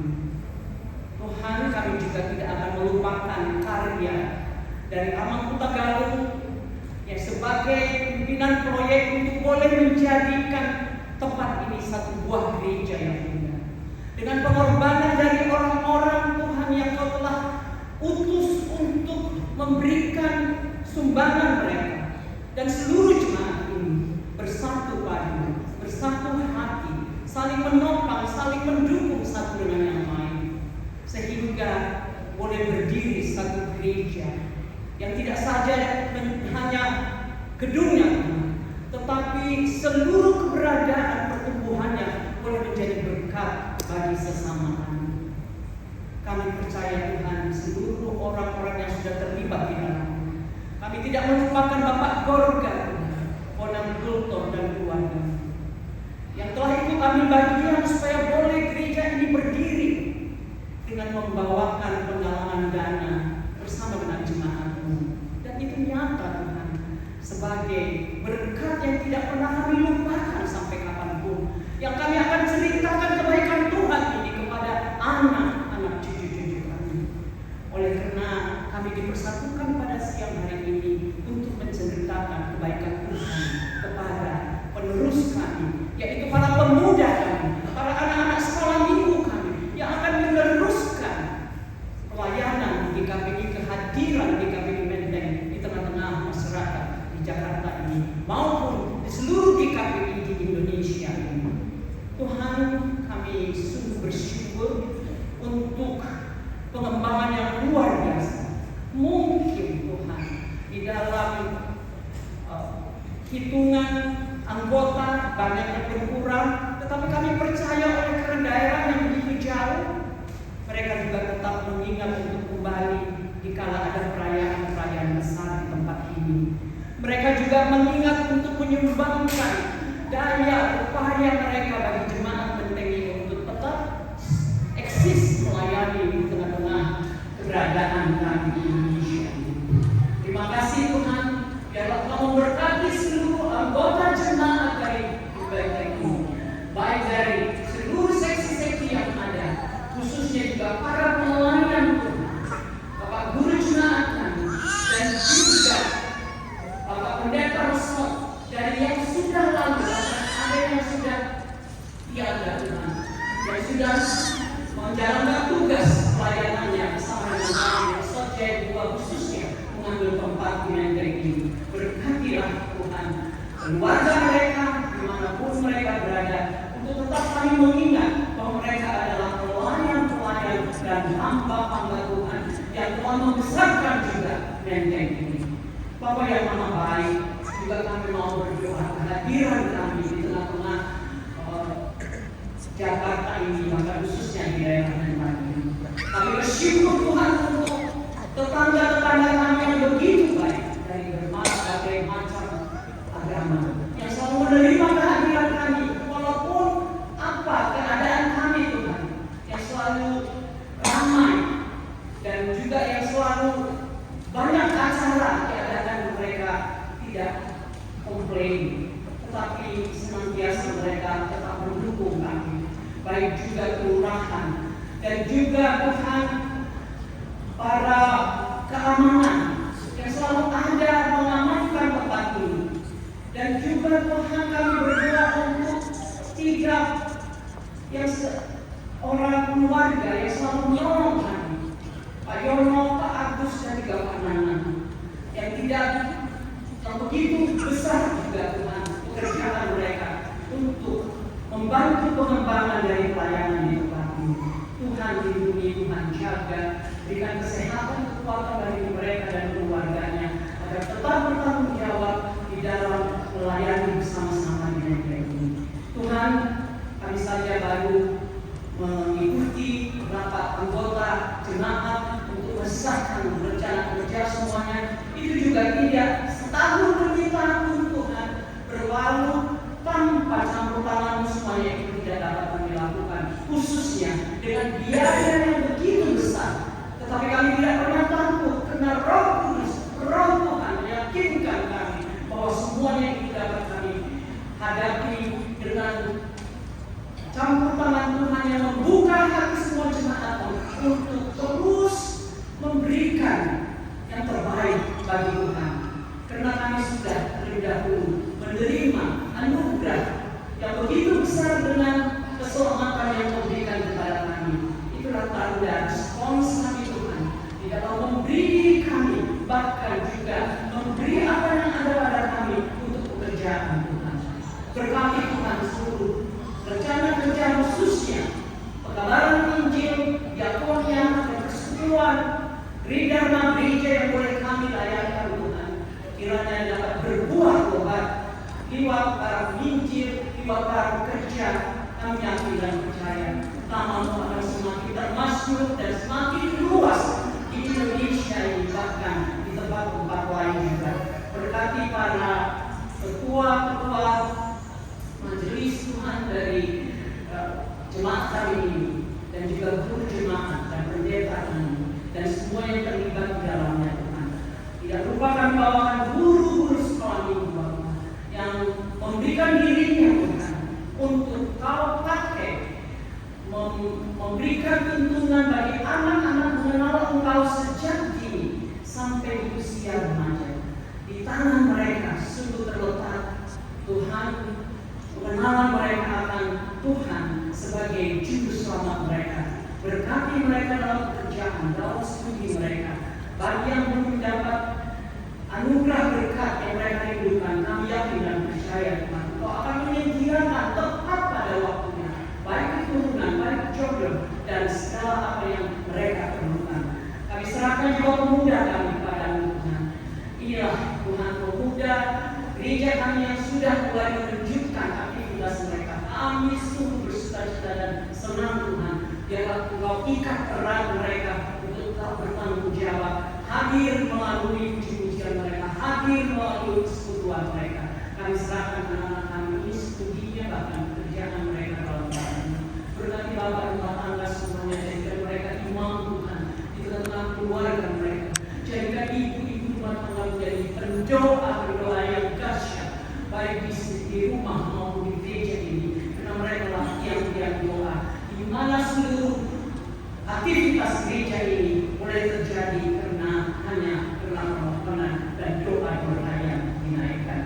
Tuhan, kami juga tidak akan melupakan karya dari Amang Kuta Galung yang sebagai pimpinan proyek untuk boleh menjadikan tempat ini satu buah gereja yang indah. Dengan pengorbanan dari orang-orang Tuhan yang Kau telah utus untuk memberikan sumbangan mereka, dan seluruh jemaat ini bersatu padu, bersatu hati, saling menopang, saling mendukung satu dengan yang lain, sehingga boleh berdiri satu gereja yang tidak saja hanya gedungnya, tetapi seluruh keberadaan pertumbuhannya boleh menjadi berkat bagi sesama kami. Kami percaya Tuhan, seluruh orang-orang yang sudah terlibat di dalam. Kami tidak melupakan Bapak Gorga, Bonang Kultor dan keluarga yang telah ikut ambil bagian supaya boleh gereja ini berdiri dengan membawakan penggalangan dana bersama dengan jemaatmu. Dan itu nyata Tuhan, sebagai berkat yang tidak pernah kami lupakan sampai kapanpun, yang kami akan ceritakan kebaikan Tuhan ini kepada anak-anak cucu-cucu kami. Oleh karena kami dipersatukan pada siang hari ini untuk menceritakan kebaikan Tuhan kepada penerus kami, yaitu para pemuda kami, para anak-anak sekolah minggu kami yang akan meneruskan pelayanan di KPI, kehadiran di KPI Menteng di tengah-tengah masyarakat di Jakarta ini maupun di seluruh KPI di Indonesia ini. Tuhan, kami sungguh bersyukur untuk pengembangan yang luar biasa. Mungkin Tuhan di dalam hitungan anggota banyak yang berkurang, tetapi kami percaya oleh karena daerah yang begitu jauh, mereka juga tetap mengingat untuk kembali dikala ada perayaan-perayaan besar di tempat ini. Mereka juga mengingat untuk menyumbangkan daya upaya mereka bagi jemaat Menteng ini untuk tetap eksis melayani di tengah-tengah keberadaan kami di Indonesia. Terima kasih Tuhan, biarlah Tuhan memberkati seluruh anggota jemaat dari Menteng ini, baik dari seluruh seksi-seksi yang ada, khususnya juga para pelayan Tuhan, Bapak Guru jemaat kami, dan juga Bapak Pendeta Resmo dari yang sudah lalu, ada yang sudah tiada Tuhan, yang sudah menjalankan tugas pelayanannya bersama dengan kami, Sotja dua khususnya mengambil tempat di Menteng ini. Berkatilah Tuhan keluarga mereka dimanapun mereka berada, untuk tetap kami mengingat bahwa mereka adalah pelayan-pelayan dan hamba-hamba Tuhan yang telah membesarkan juga Menteng ini. Bapa yang Maha Baik, juga kami mau berdoa kehadiran kami di tengah-tengah Jakarta ini, maka khususnya di daerah tempat ini. Kami bersyukur Tuhan untuk tetangga-tetangga kami yang begitu baik dari berbagai macam agama yang selalu menerima kehadiran kami, walaupun apa keadaan kami Tuhan, yang selalu ramai dan juga yang selalu banyak acara diadakan, mereka tidak komplain, tetapi senantiasa mereka tetap mendukung kami, baik juga kelurahan dan juga Tuhan para keamanan yang selalu ada mengamankan tempat ini. Dan juga Tuhan kami berdoa untuk tiga yang orang keluarga yang selalu menolong kami, Pak Yono, Pak Agus dan juga Pak Nana, yang tidak begitu besar juga Tuhan pekerjaan mereka untuk membantu pengembangan dari pelayanan di tempat ini. Tuhan lindungi, Tuhan jaga, berikan kesehatan, kekuatan bagi mereka dan keluarganya agar tetap bertanggung jawab di dalam melayani bersama-sama di negeri ini. Tuhan, kami saja baru mengikuti rapat anggota jemaat untuk mengesahkan rencana kerja semuanya. Itu juga tidak setahun demi tahun Tuhan berlalu tanpa campur tangan semuanya itu tidak dapat kami lakukan, khususnya dengan biaya yang begitu besar. Tetapi kami tidak pernah takut karena Roh Kudus, Roh Tuhan meyakinkan kami bahwa semuanya itu dapat kami hadapi dengan campur tangan Tuhan yang membuka hati semua jemaat untuk terus memberikan yang terbaik bagi Tuhan. Karena kami sudah terlebih dahulu menerima anugerah yang begitu besar dengan keselamatan yang diberikan kepada kami. Itulah tanda respons kami Tuhan di dalam memberi diri kami, bahkan juga memberi apa yang ada pada kami untuk pekerjaan Tuhan. Berkati Tuhan seluruh rencana kerja khususnya pekabaran Injil, diakonia, dan persekutuan, gereja yang boleh kami layankan Tuhan. Kiranya dapat berbuah lebat lewat para penginjil, lewat para pekerja. Kami yakin dan percaya nama-Mu akan semakin termasyhur dan semakin luas di Indonesia ini, bahkan di tempat-tempat lain juga. Berkati para ketua-ketua majelis Tuhan dari jemaat kami ini, dan juga guru jemaat dan pendeta kami, dan semua yang terlibat di dalamnya Tuhan. Tidak lupa kami bawakan guru-guru sekolah minggu Tuhan, yang memberikan dirinya Tuhan untuk Kau pakai memberikan tuntunan bagi anak-anak mengenal Engkau sejak dini sampai di usia remaja. Di tangan mereka sungguh terletak Tuhan, pengenalan mereka akan Tuhan sebagai juru selamat mereka. Berkati mereka dalam pekerjaan, dalam studi mereka. Bagi yang belum dapat anugerah berkat yang mereka rindukan, kami yakin dan percaya Tuhan, Kau akan menyediakan tepat pada waktunya, baik keturunan, baik jodoh, dan segala apa yang mereka perlukan. Kami serahkan juga pemuda kami kepada-Mu Tuhan. Inilah Tuhan pemuda gereja kami yang sudah mulai menunjukkan aktivitas mereka. Kami sungguh bersuka-cita dan senang Tuhan. Biarlah Engkau ikat erat mereka untuk tetap bertanggung jawab, hadir melalui puji-pujian mereka, hadir melalui persekutuan mereka. Kami serahkan anak-anak kami ini studinya, bahkan pekerjaan mereka dalam Tuhan. Berkati Bapa dan rumah tangga semuanya, jadikan mereka imam Tuhan di tengah-tengah keluarga mereka. Jadikan ibu-ibu rumah tangga menjadi pendoa yang dahsyat, baik di rumah maupun di gereja ini. Karena mereka lah tiang-tiang doa, di mana seluruh aktivitas gereja ini boleh terjadi hanya karena penghormatan dan doa-doa yang dinaikkan.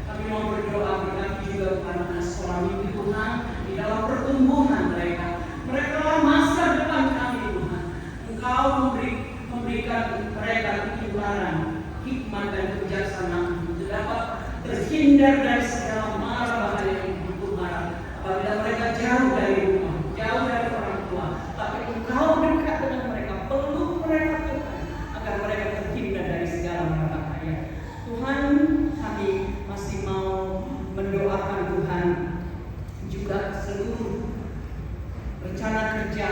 Kami mau berdoa berkati juga anak-anak sekolah minggu Tuhan di dalam pertumbuhan mereka. Mereka lah masa depan kami Tuhan. Engkau memberikan mereka kekibaran, hikmat dan kebijaksanaan untuk dapat terhindar dari segala mara bahaya yang bertumbuh. Apabila mereka jauh dari rumah, jauh dari orang tua, tapi Engkau dekat dengan mereka, peluk mereka Tuhan, agar mereka terhindar dari segala mara bahaya. Tuhan, kami masih mau mendoakan Tuhan juga seluruh rencana kerja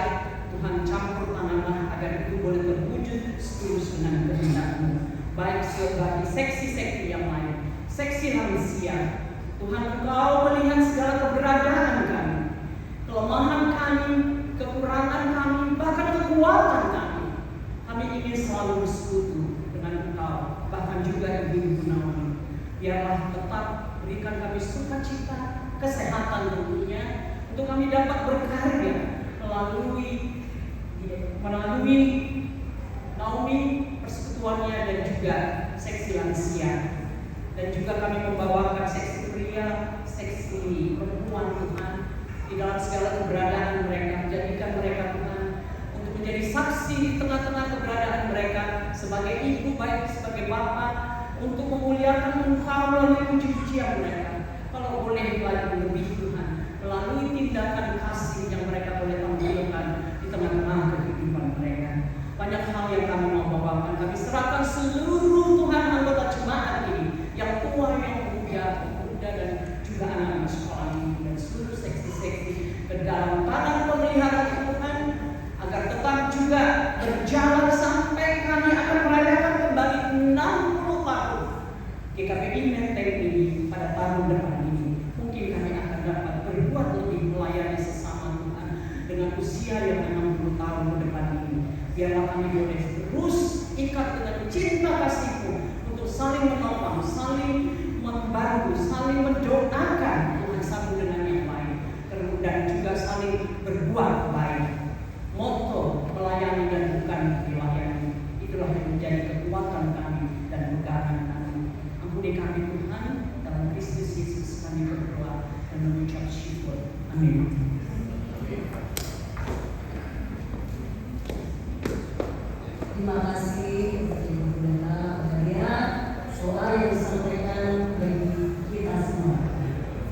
Tuhan, campur tanganlah agar itu boleh terwujud seterus dengan kehendak-Mu. Baik bagi seksi-seksi yang lain, seksi lansia, Tuhan Engkau melihat segala keberadaan kami, kelemahan kami, kekurangan kami, bahkan kekuatan kami. Kami ingin selalu bersekutu dengan Engkau, bahkan juga Ibu Naomi. Biarlah tetap berikan kami sukacita, kesehatan tentunya, untuk kami dapat berkarya melalui Naomi, persekutuannya, dan juga seksi lansia. Dan juga kami membawakan seksi pria, seksi perempuan Tuhan, di dalam segala keberadaan mereka. Jadikan mereka Tuhan untuk menjadi saksi di tengah-tengah keberadaan mereka, sebagai ibu, baik sebagai bapak, untuk memuliakan Engkau melalui puji-pujian mereka. Kalau boleh lagi lebih Tuhan, melalui tindakan kasih yang mereka boleh tampilkan di tengah-tengah kehidupan mereka. Banyak hal yang kami mau bawakan. Kami serahkan seluruh Tuhan anggota jemaat ini, yang tua, yang muda, dan juga anak-anak sekolah ini, dan seluruh seksi-seksi ke dalam tangan pemeliharaan usia yang 60 tahun ke depan ini. Biarlah kami boleh terus ikat dengan cinta kasih-Mu untuk saling menolong, saling membantu, saling mendoakan Tuhan satu dengan yang lain, dan juga saling berbuat baik. Moto melayani dan bukan dilayani, itulah yang menjadi kekuatan kami dan pegangan kami. Ampuni kami Tuhan, dalam Kristus Yesus kami berdoa dan mengucap syukur. Amin. Terima kasih Ibu Pendeta Maria soal yang disampaikan bagi kita semua.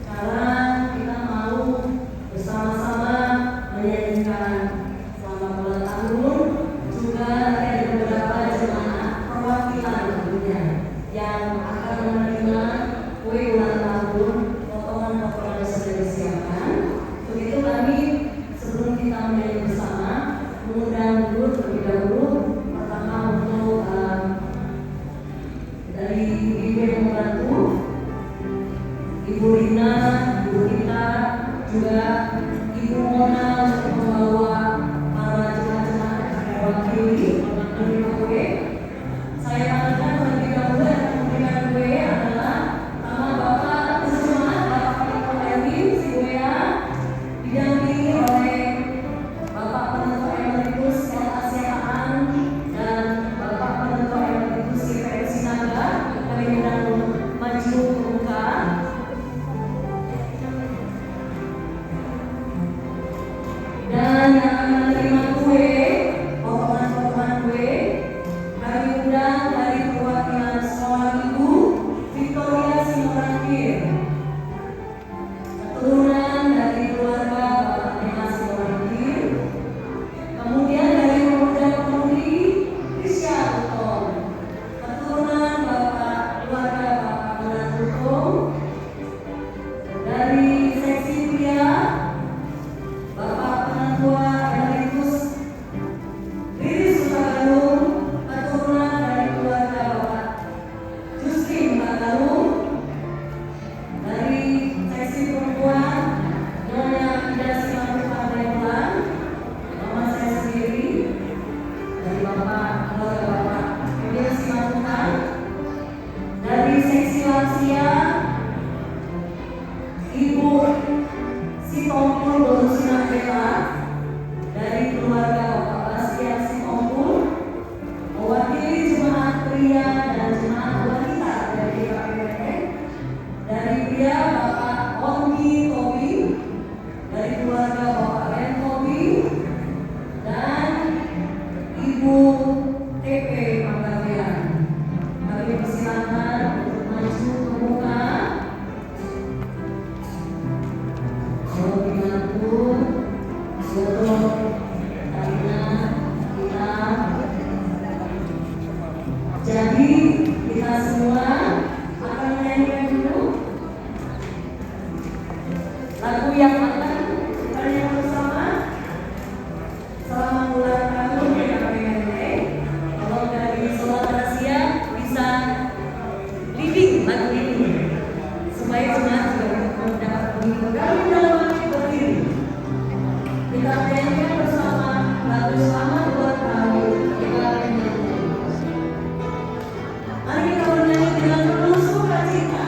Sekarang kita mau bersama-sama menyanyikan selamat ulang tahun. Juga ada beberapa jemaat perwakilan tentunya yang akan menerima kue ulang tahun, potongan-potongan yang sudah disiapkan. Begitu kami sebelum kita menyanyi bersama mengundang dulu terlebih dahulu. Pertama untuk dari ibu yang membantu, Ibu Rina, Ibu Rita, juga Ibu Mona untuk membawa para jemaat-jemaat yang mewakili menerima kue. Saya katakan terlebih dahulu yang memberikan kue adalah nama Bapak Jemaat, Bapak Penentu Erwin Sibuya, didampingi oleh Bapak Penentu Emeritus LACAan dan Bapak Penentu Emeritus IPM Sinaga. Kami undang maju ke muka. Dan yang akan menerima kue, potongan-potongan kue, kami undang dari perwakilan sekolah Ibu Victoria Simorangkir, keturunan dari keluarga Bapak Nema Simorangkir, kemudian dari pemuda-pemudi Krisya Utom, keturunan keluarga Bapak Mulan Utom, dari seksi pria Bapak Penentua Emeritus Riri Sutagalung, keturunan dari keluarga Bapak Justin Bagalung, dari seksi perempuan Nyonya Ida Simanjuntak Rembulan, mama saya sendiri, dari Bapak keluarga Bapak Emil Simanjuntak, dari seksi lansia Ibu Sitompul Bolusina Bella, dari keluarga Bapak Bastian Sitompul, mewakili jemaat pria dan jemaat wanita dari KPPN, dari pria Bapak Onggi Tobi, dari keluarga Bapak Ren Tobi, dan Ibu TP Panggabean. Kami persilakan untuk maju ke muka. Kalau dibantu, untuk karena kita jadi kita semua akan menyanyikan dulu lagu yang akan kita nyanyi bersama. Selamat ulang tahun PKPMT. Kalau dari Sobat Rahasia bisa leading lagu ini supaya jemaat juga mendapat menghibur. Kami dalam hati berdiri, kita nyanyikan bersama lagu Selamat Ulang Tahun PKPMT. Mari kita bernyanyi dengan penuh sukacita.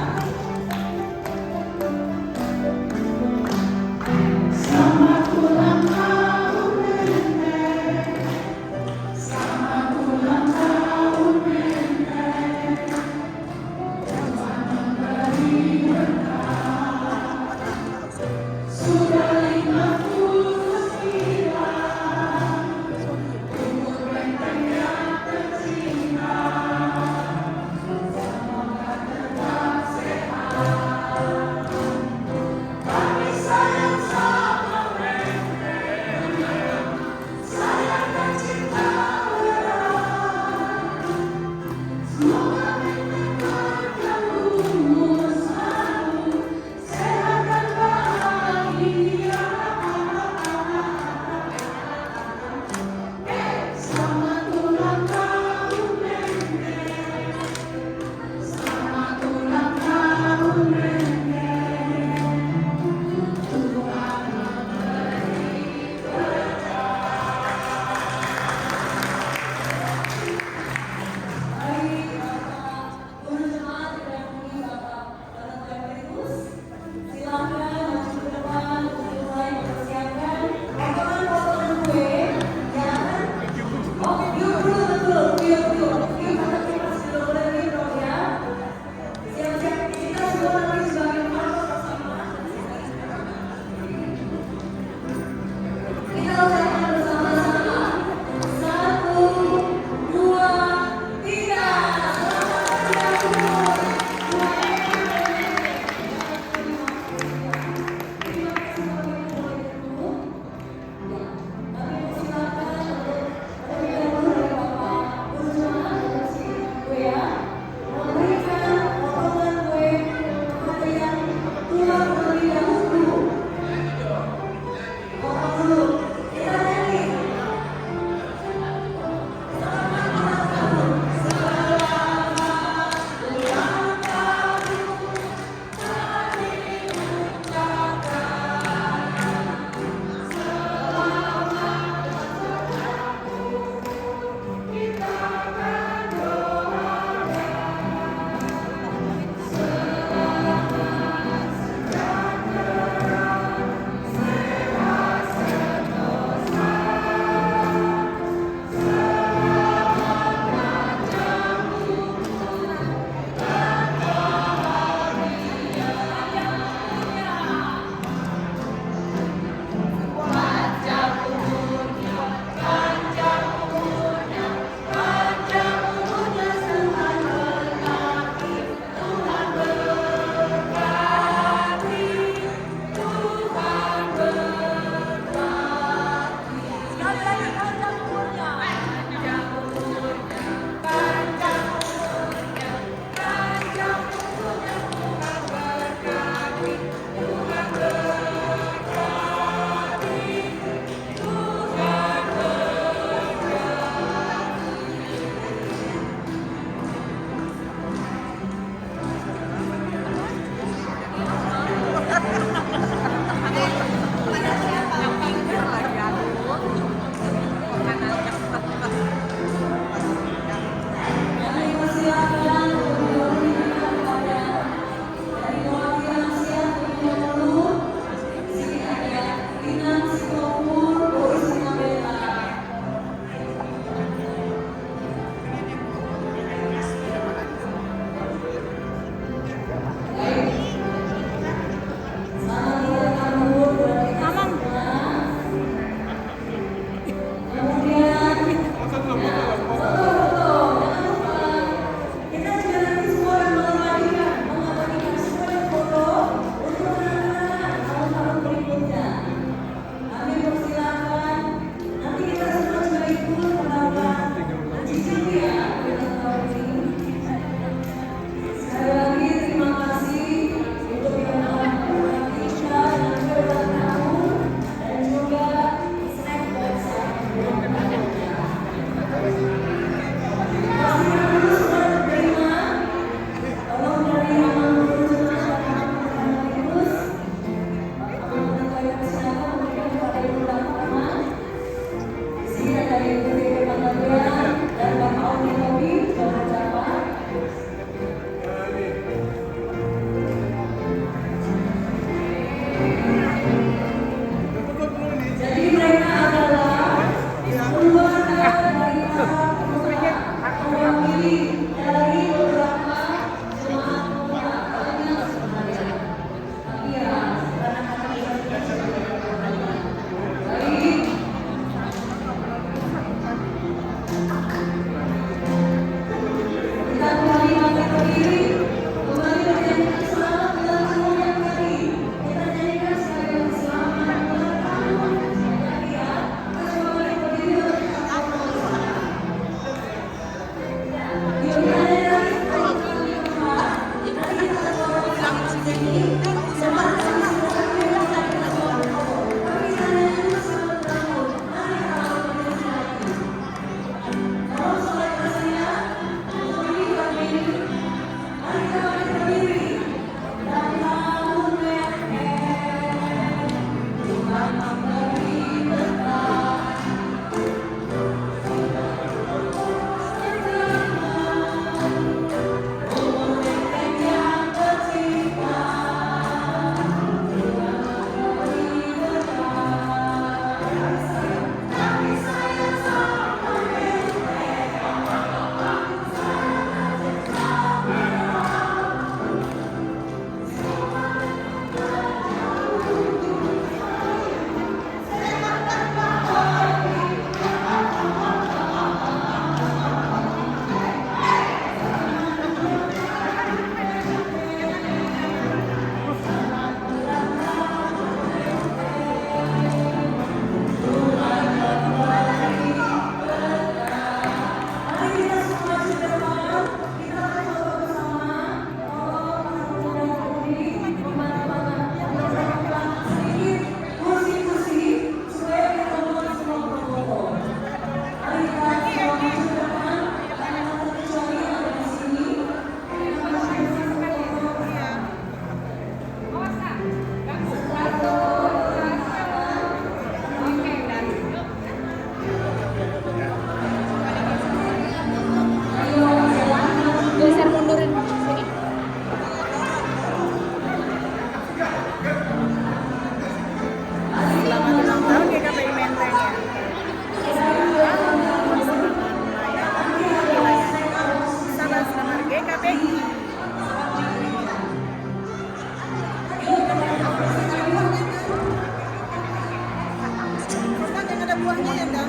buahnya ya, Dam?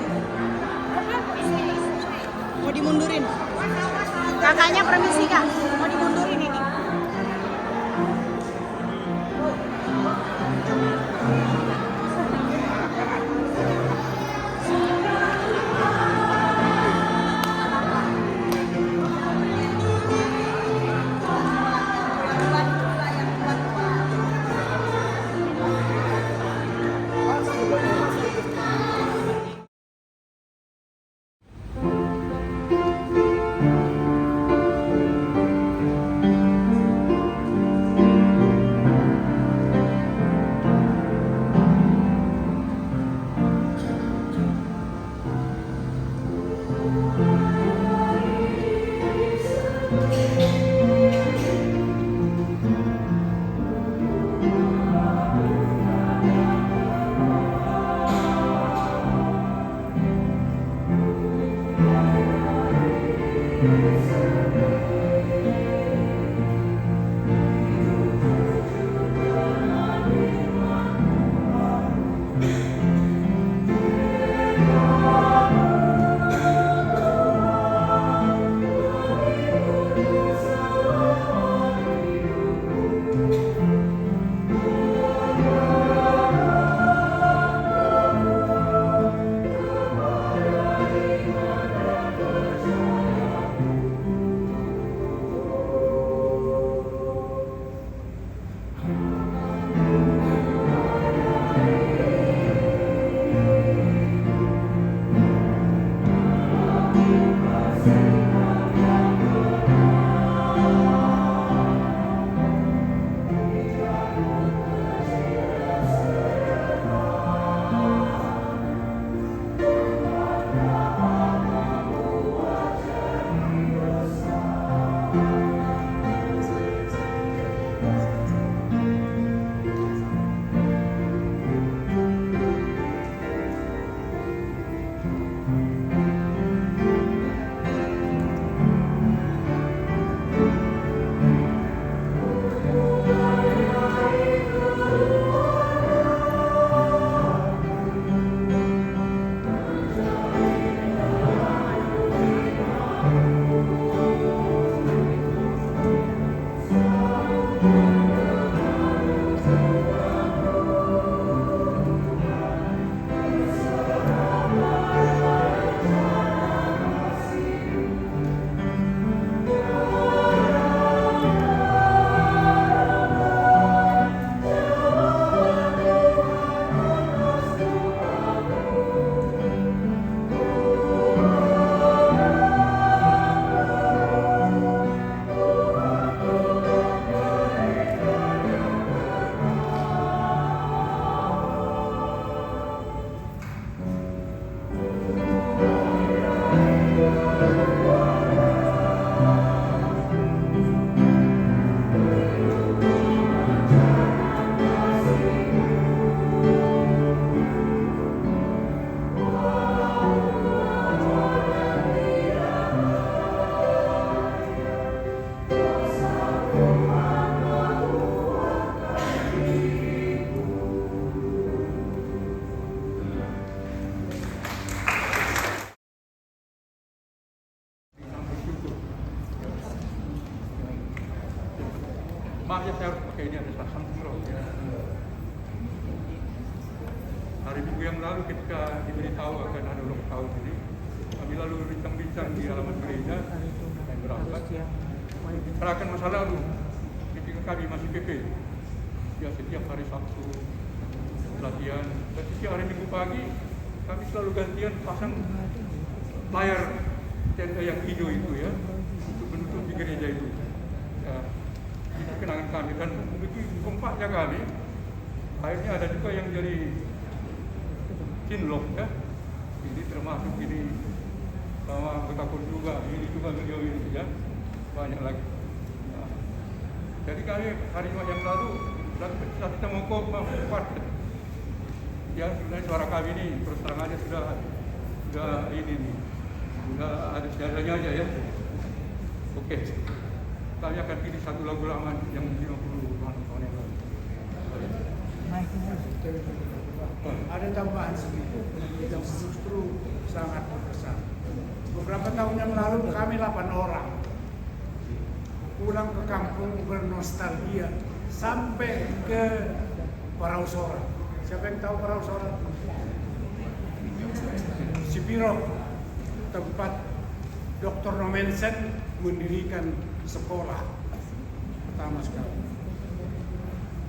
Mau dimundurin? Kakaknya permisi Kak, mau dimundurin ini. Maaf ya saya harus pakai ini ada sasam roh ya. Hari Minggu yang lalu ketika diberitahu akan ada ulang tahun ini, kami lalu bincang-bincang di halaman gereja dan berabat. Serahkan masa lalu ketika kami masih PP. Ya setiap hari Sabtu latihan dan setiap hari Minggu pagi kami selalu gantian pasang layar tenda yang hijau itu ya untuk menutup di gereja itu. Ya, itu kenangan kami dan begitu kompaknya kami. Akhirnya ada juga yang jadi cinlok ya. Ini termasuk ini sama anggota pun juga, ini juga beliau ini ya. Banyak lagi. Nah, jadi kami hari yang lalu setelah kita mengukur ya sebenarnya suara kami ini terus terang aja sudah ini nih, sudah ada seadanya aja ya. Oke, kami akan pilih satu lagu lama yang 50 tahun yang lalu. Ada tambahan sedikit yang justru sangat berkesan. Beberapa tahun yang lalu kami 8 orang pulang ke kampung bernostalgia sampai ke Parausora. Siapa yang tahu Parausora? Sipiro, tempat Dr. Nomensen mendirikan sekolah pertama sekali.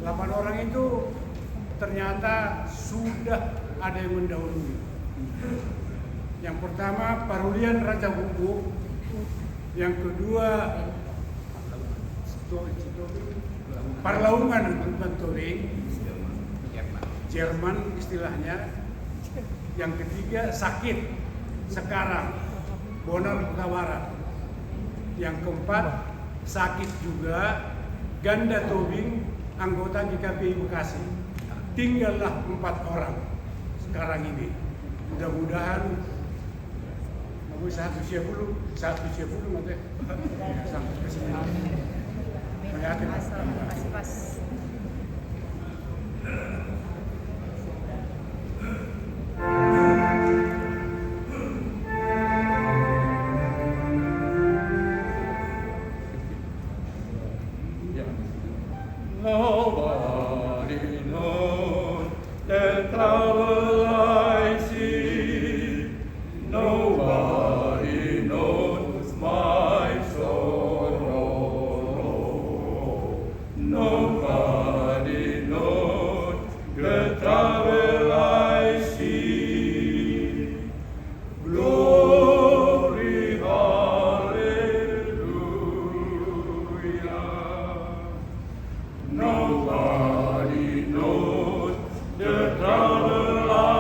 8 orang itu ternyata sudah ada yang mendahului. Yang pertama Parulian Raja Hukum, yang kedua Parlaungan Bentoring, Jerman istilahnya. Yang ketiga Sakit sekarang Bonar Kota Barat. Yang keempat Sakit juga Ganda Tobing, anggota GKPI Bekasi. Tinggallah 4 orang sekarang ini. Mudah-mudahan satu siap dulu nanti sampai ke sini. Terima kasih. Nobody knows the trouble I see. Nobody knows my sorrow. Nobody knows the trouble I see. Glory, hallelujah. Nobody knows the trouble I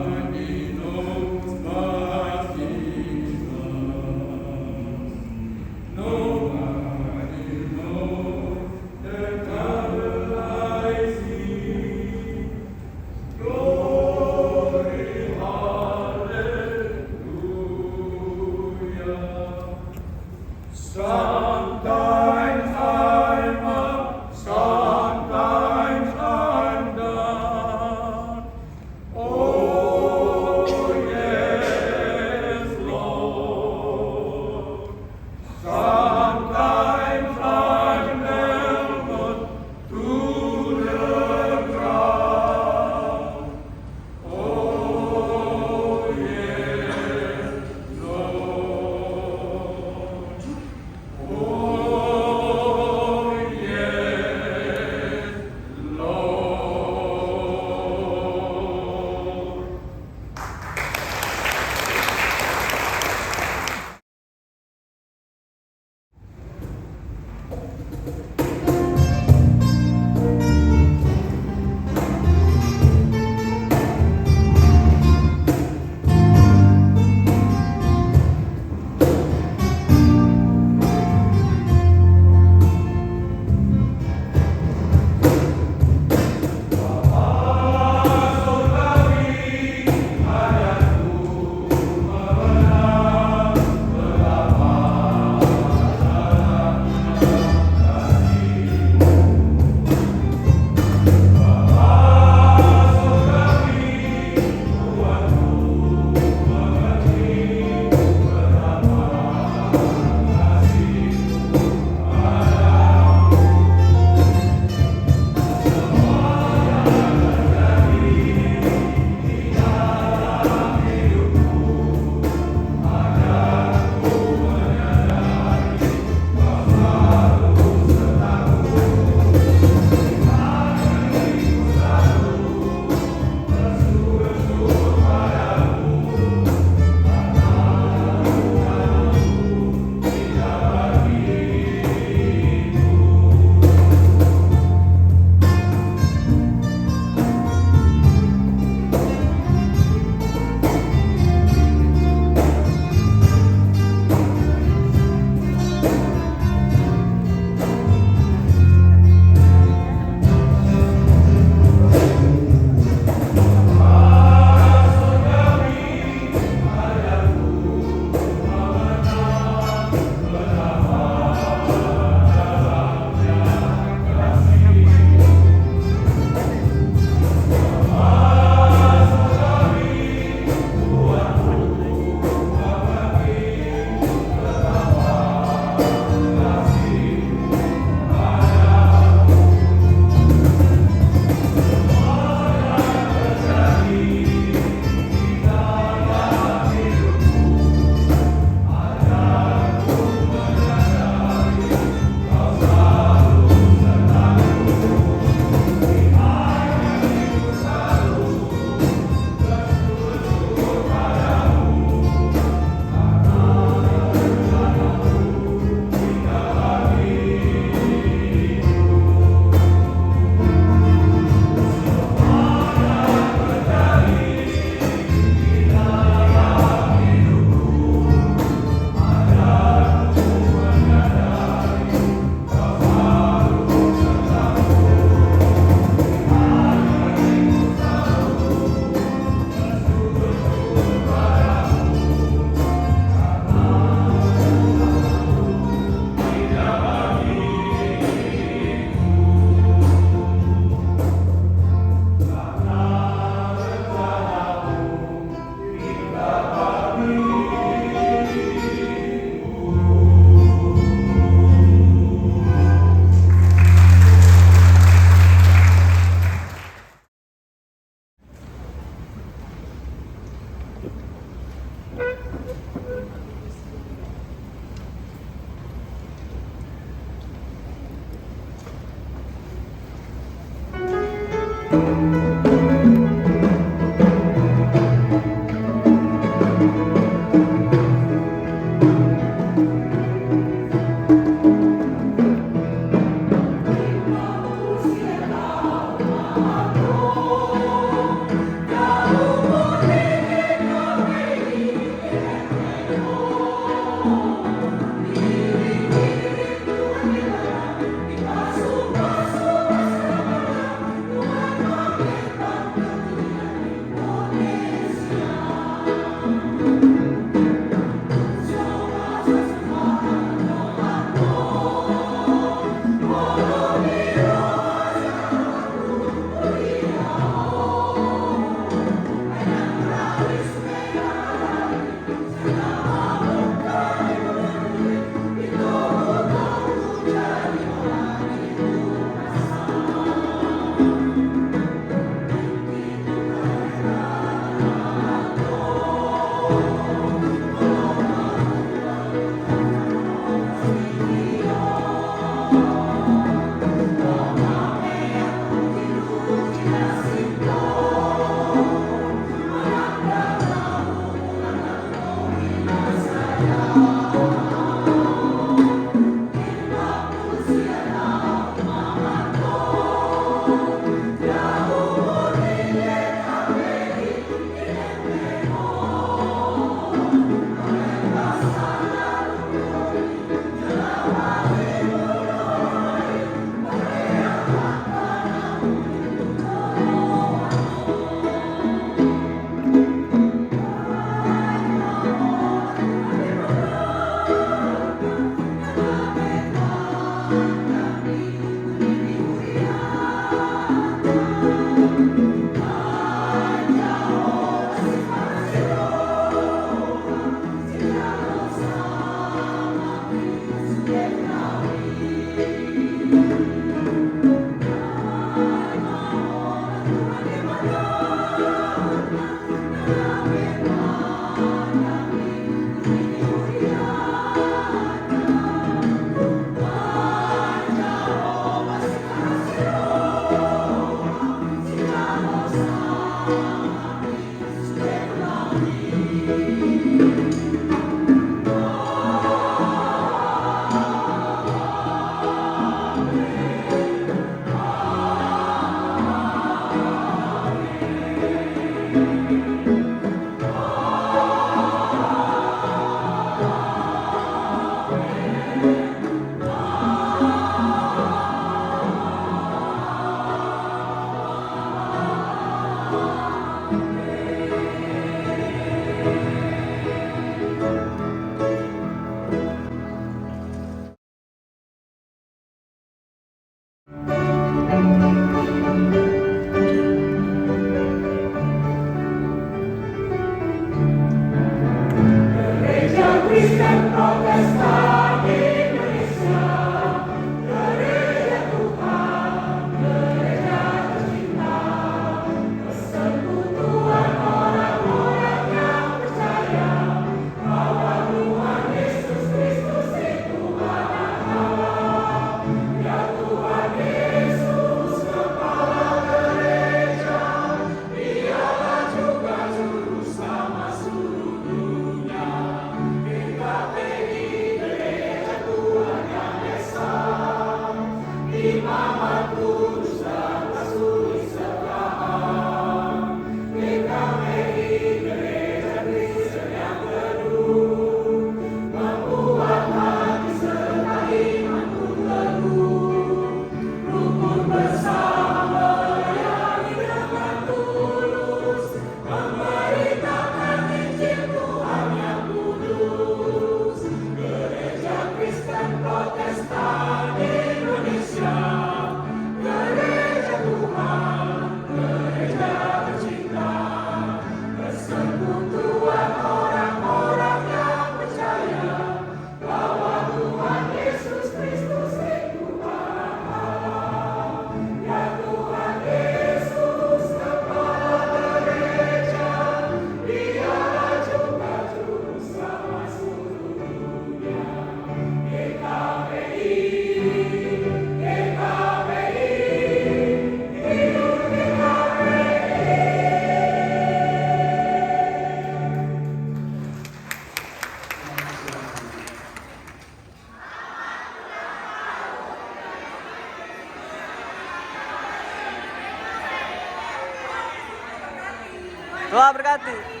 Tuhan berkati.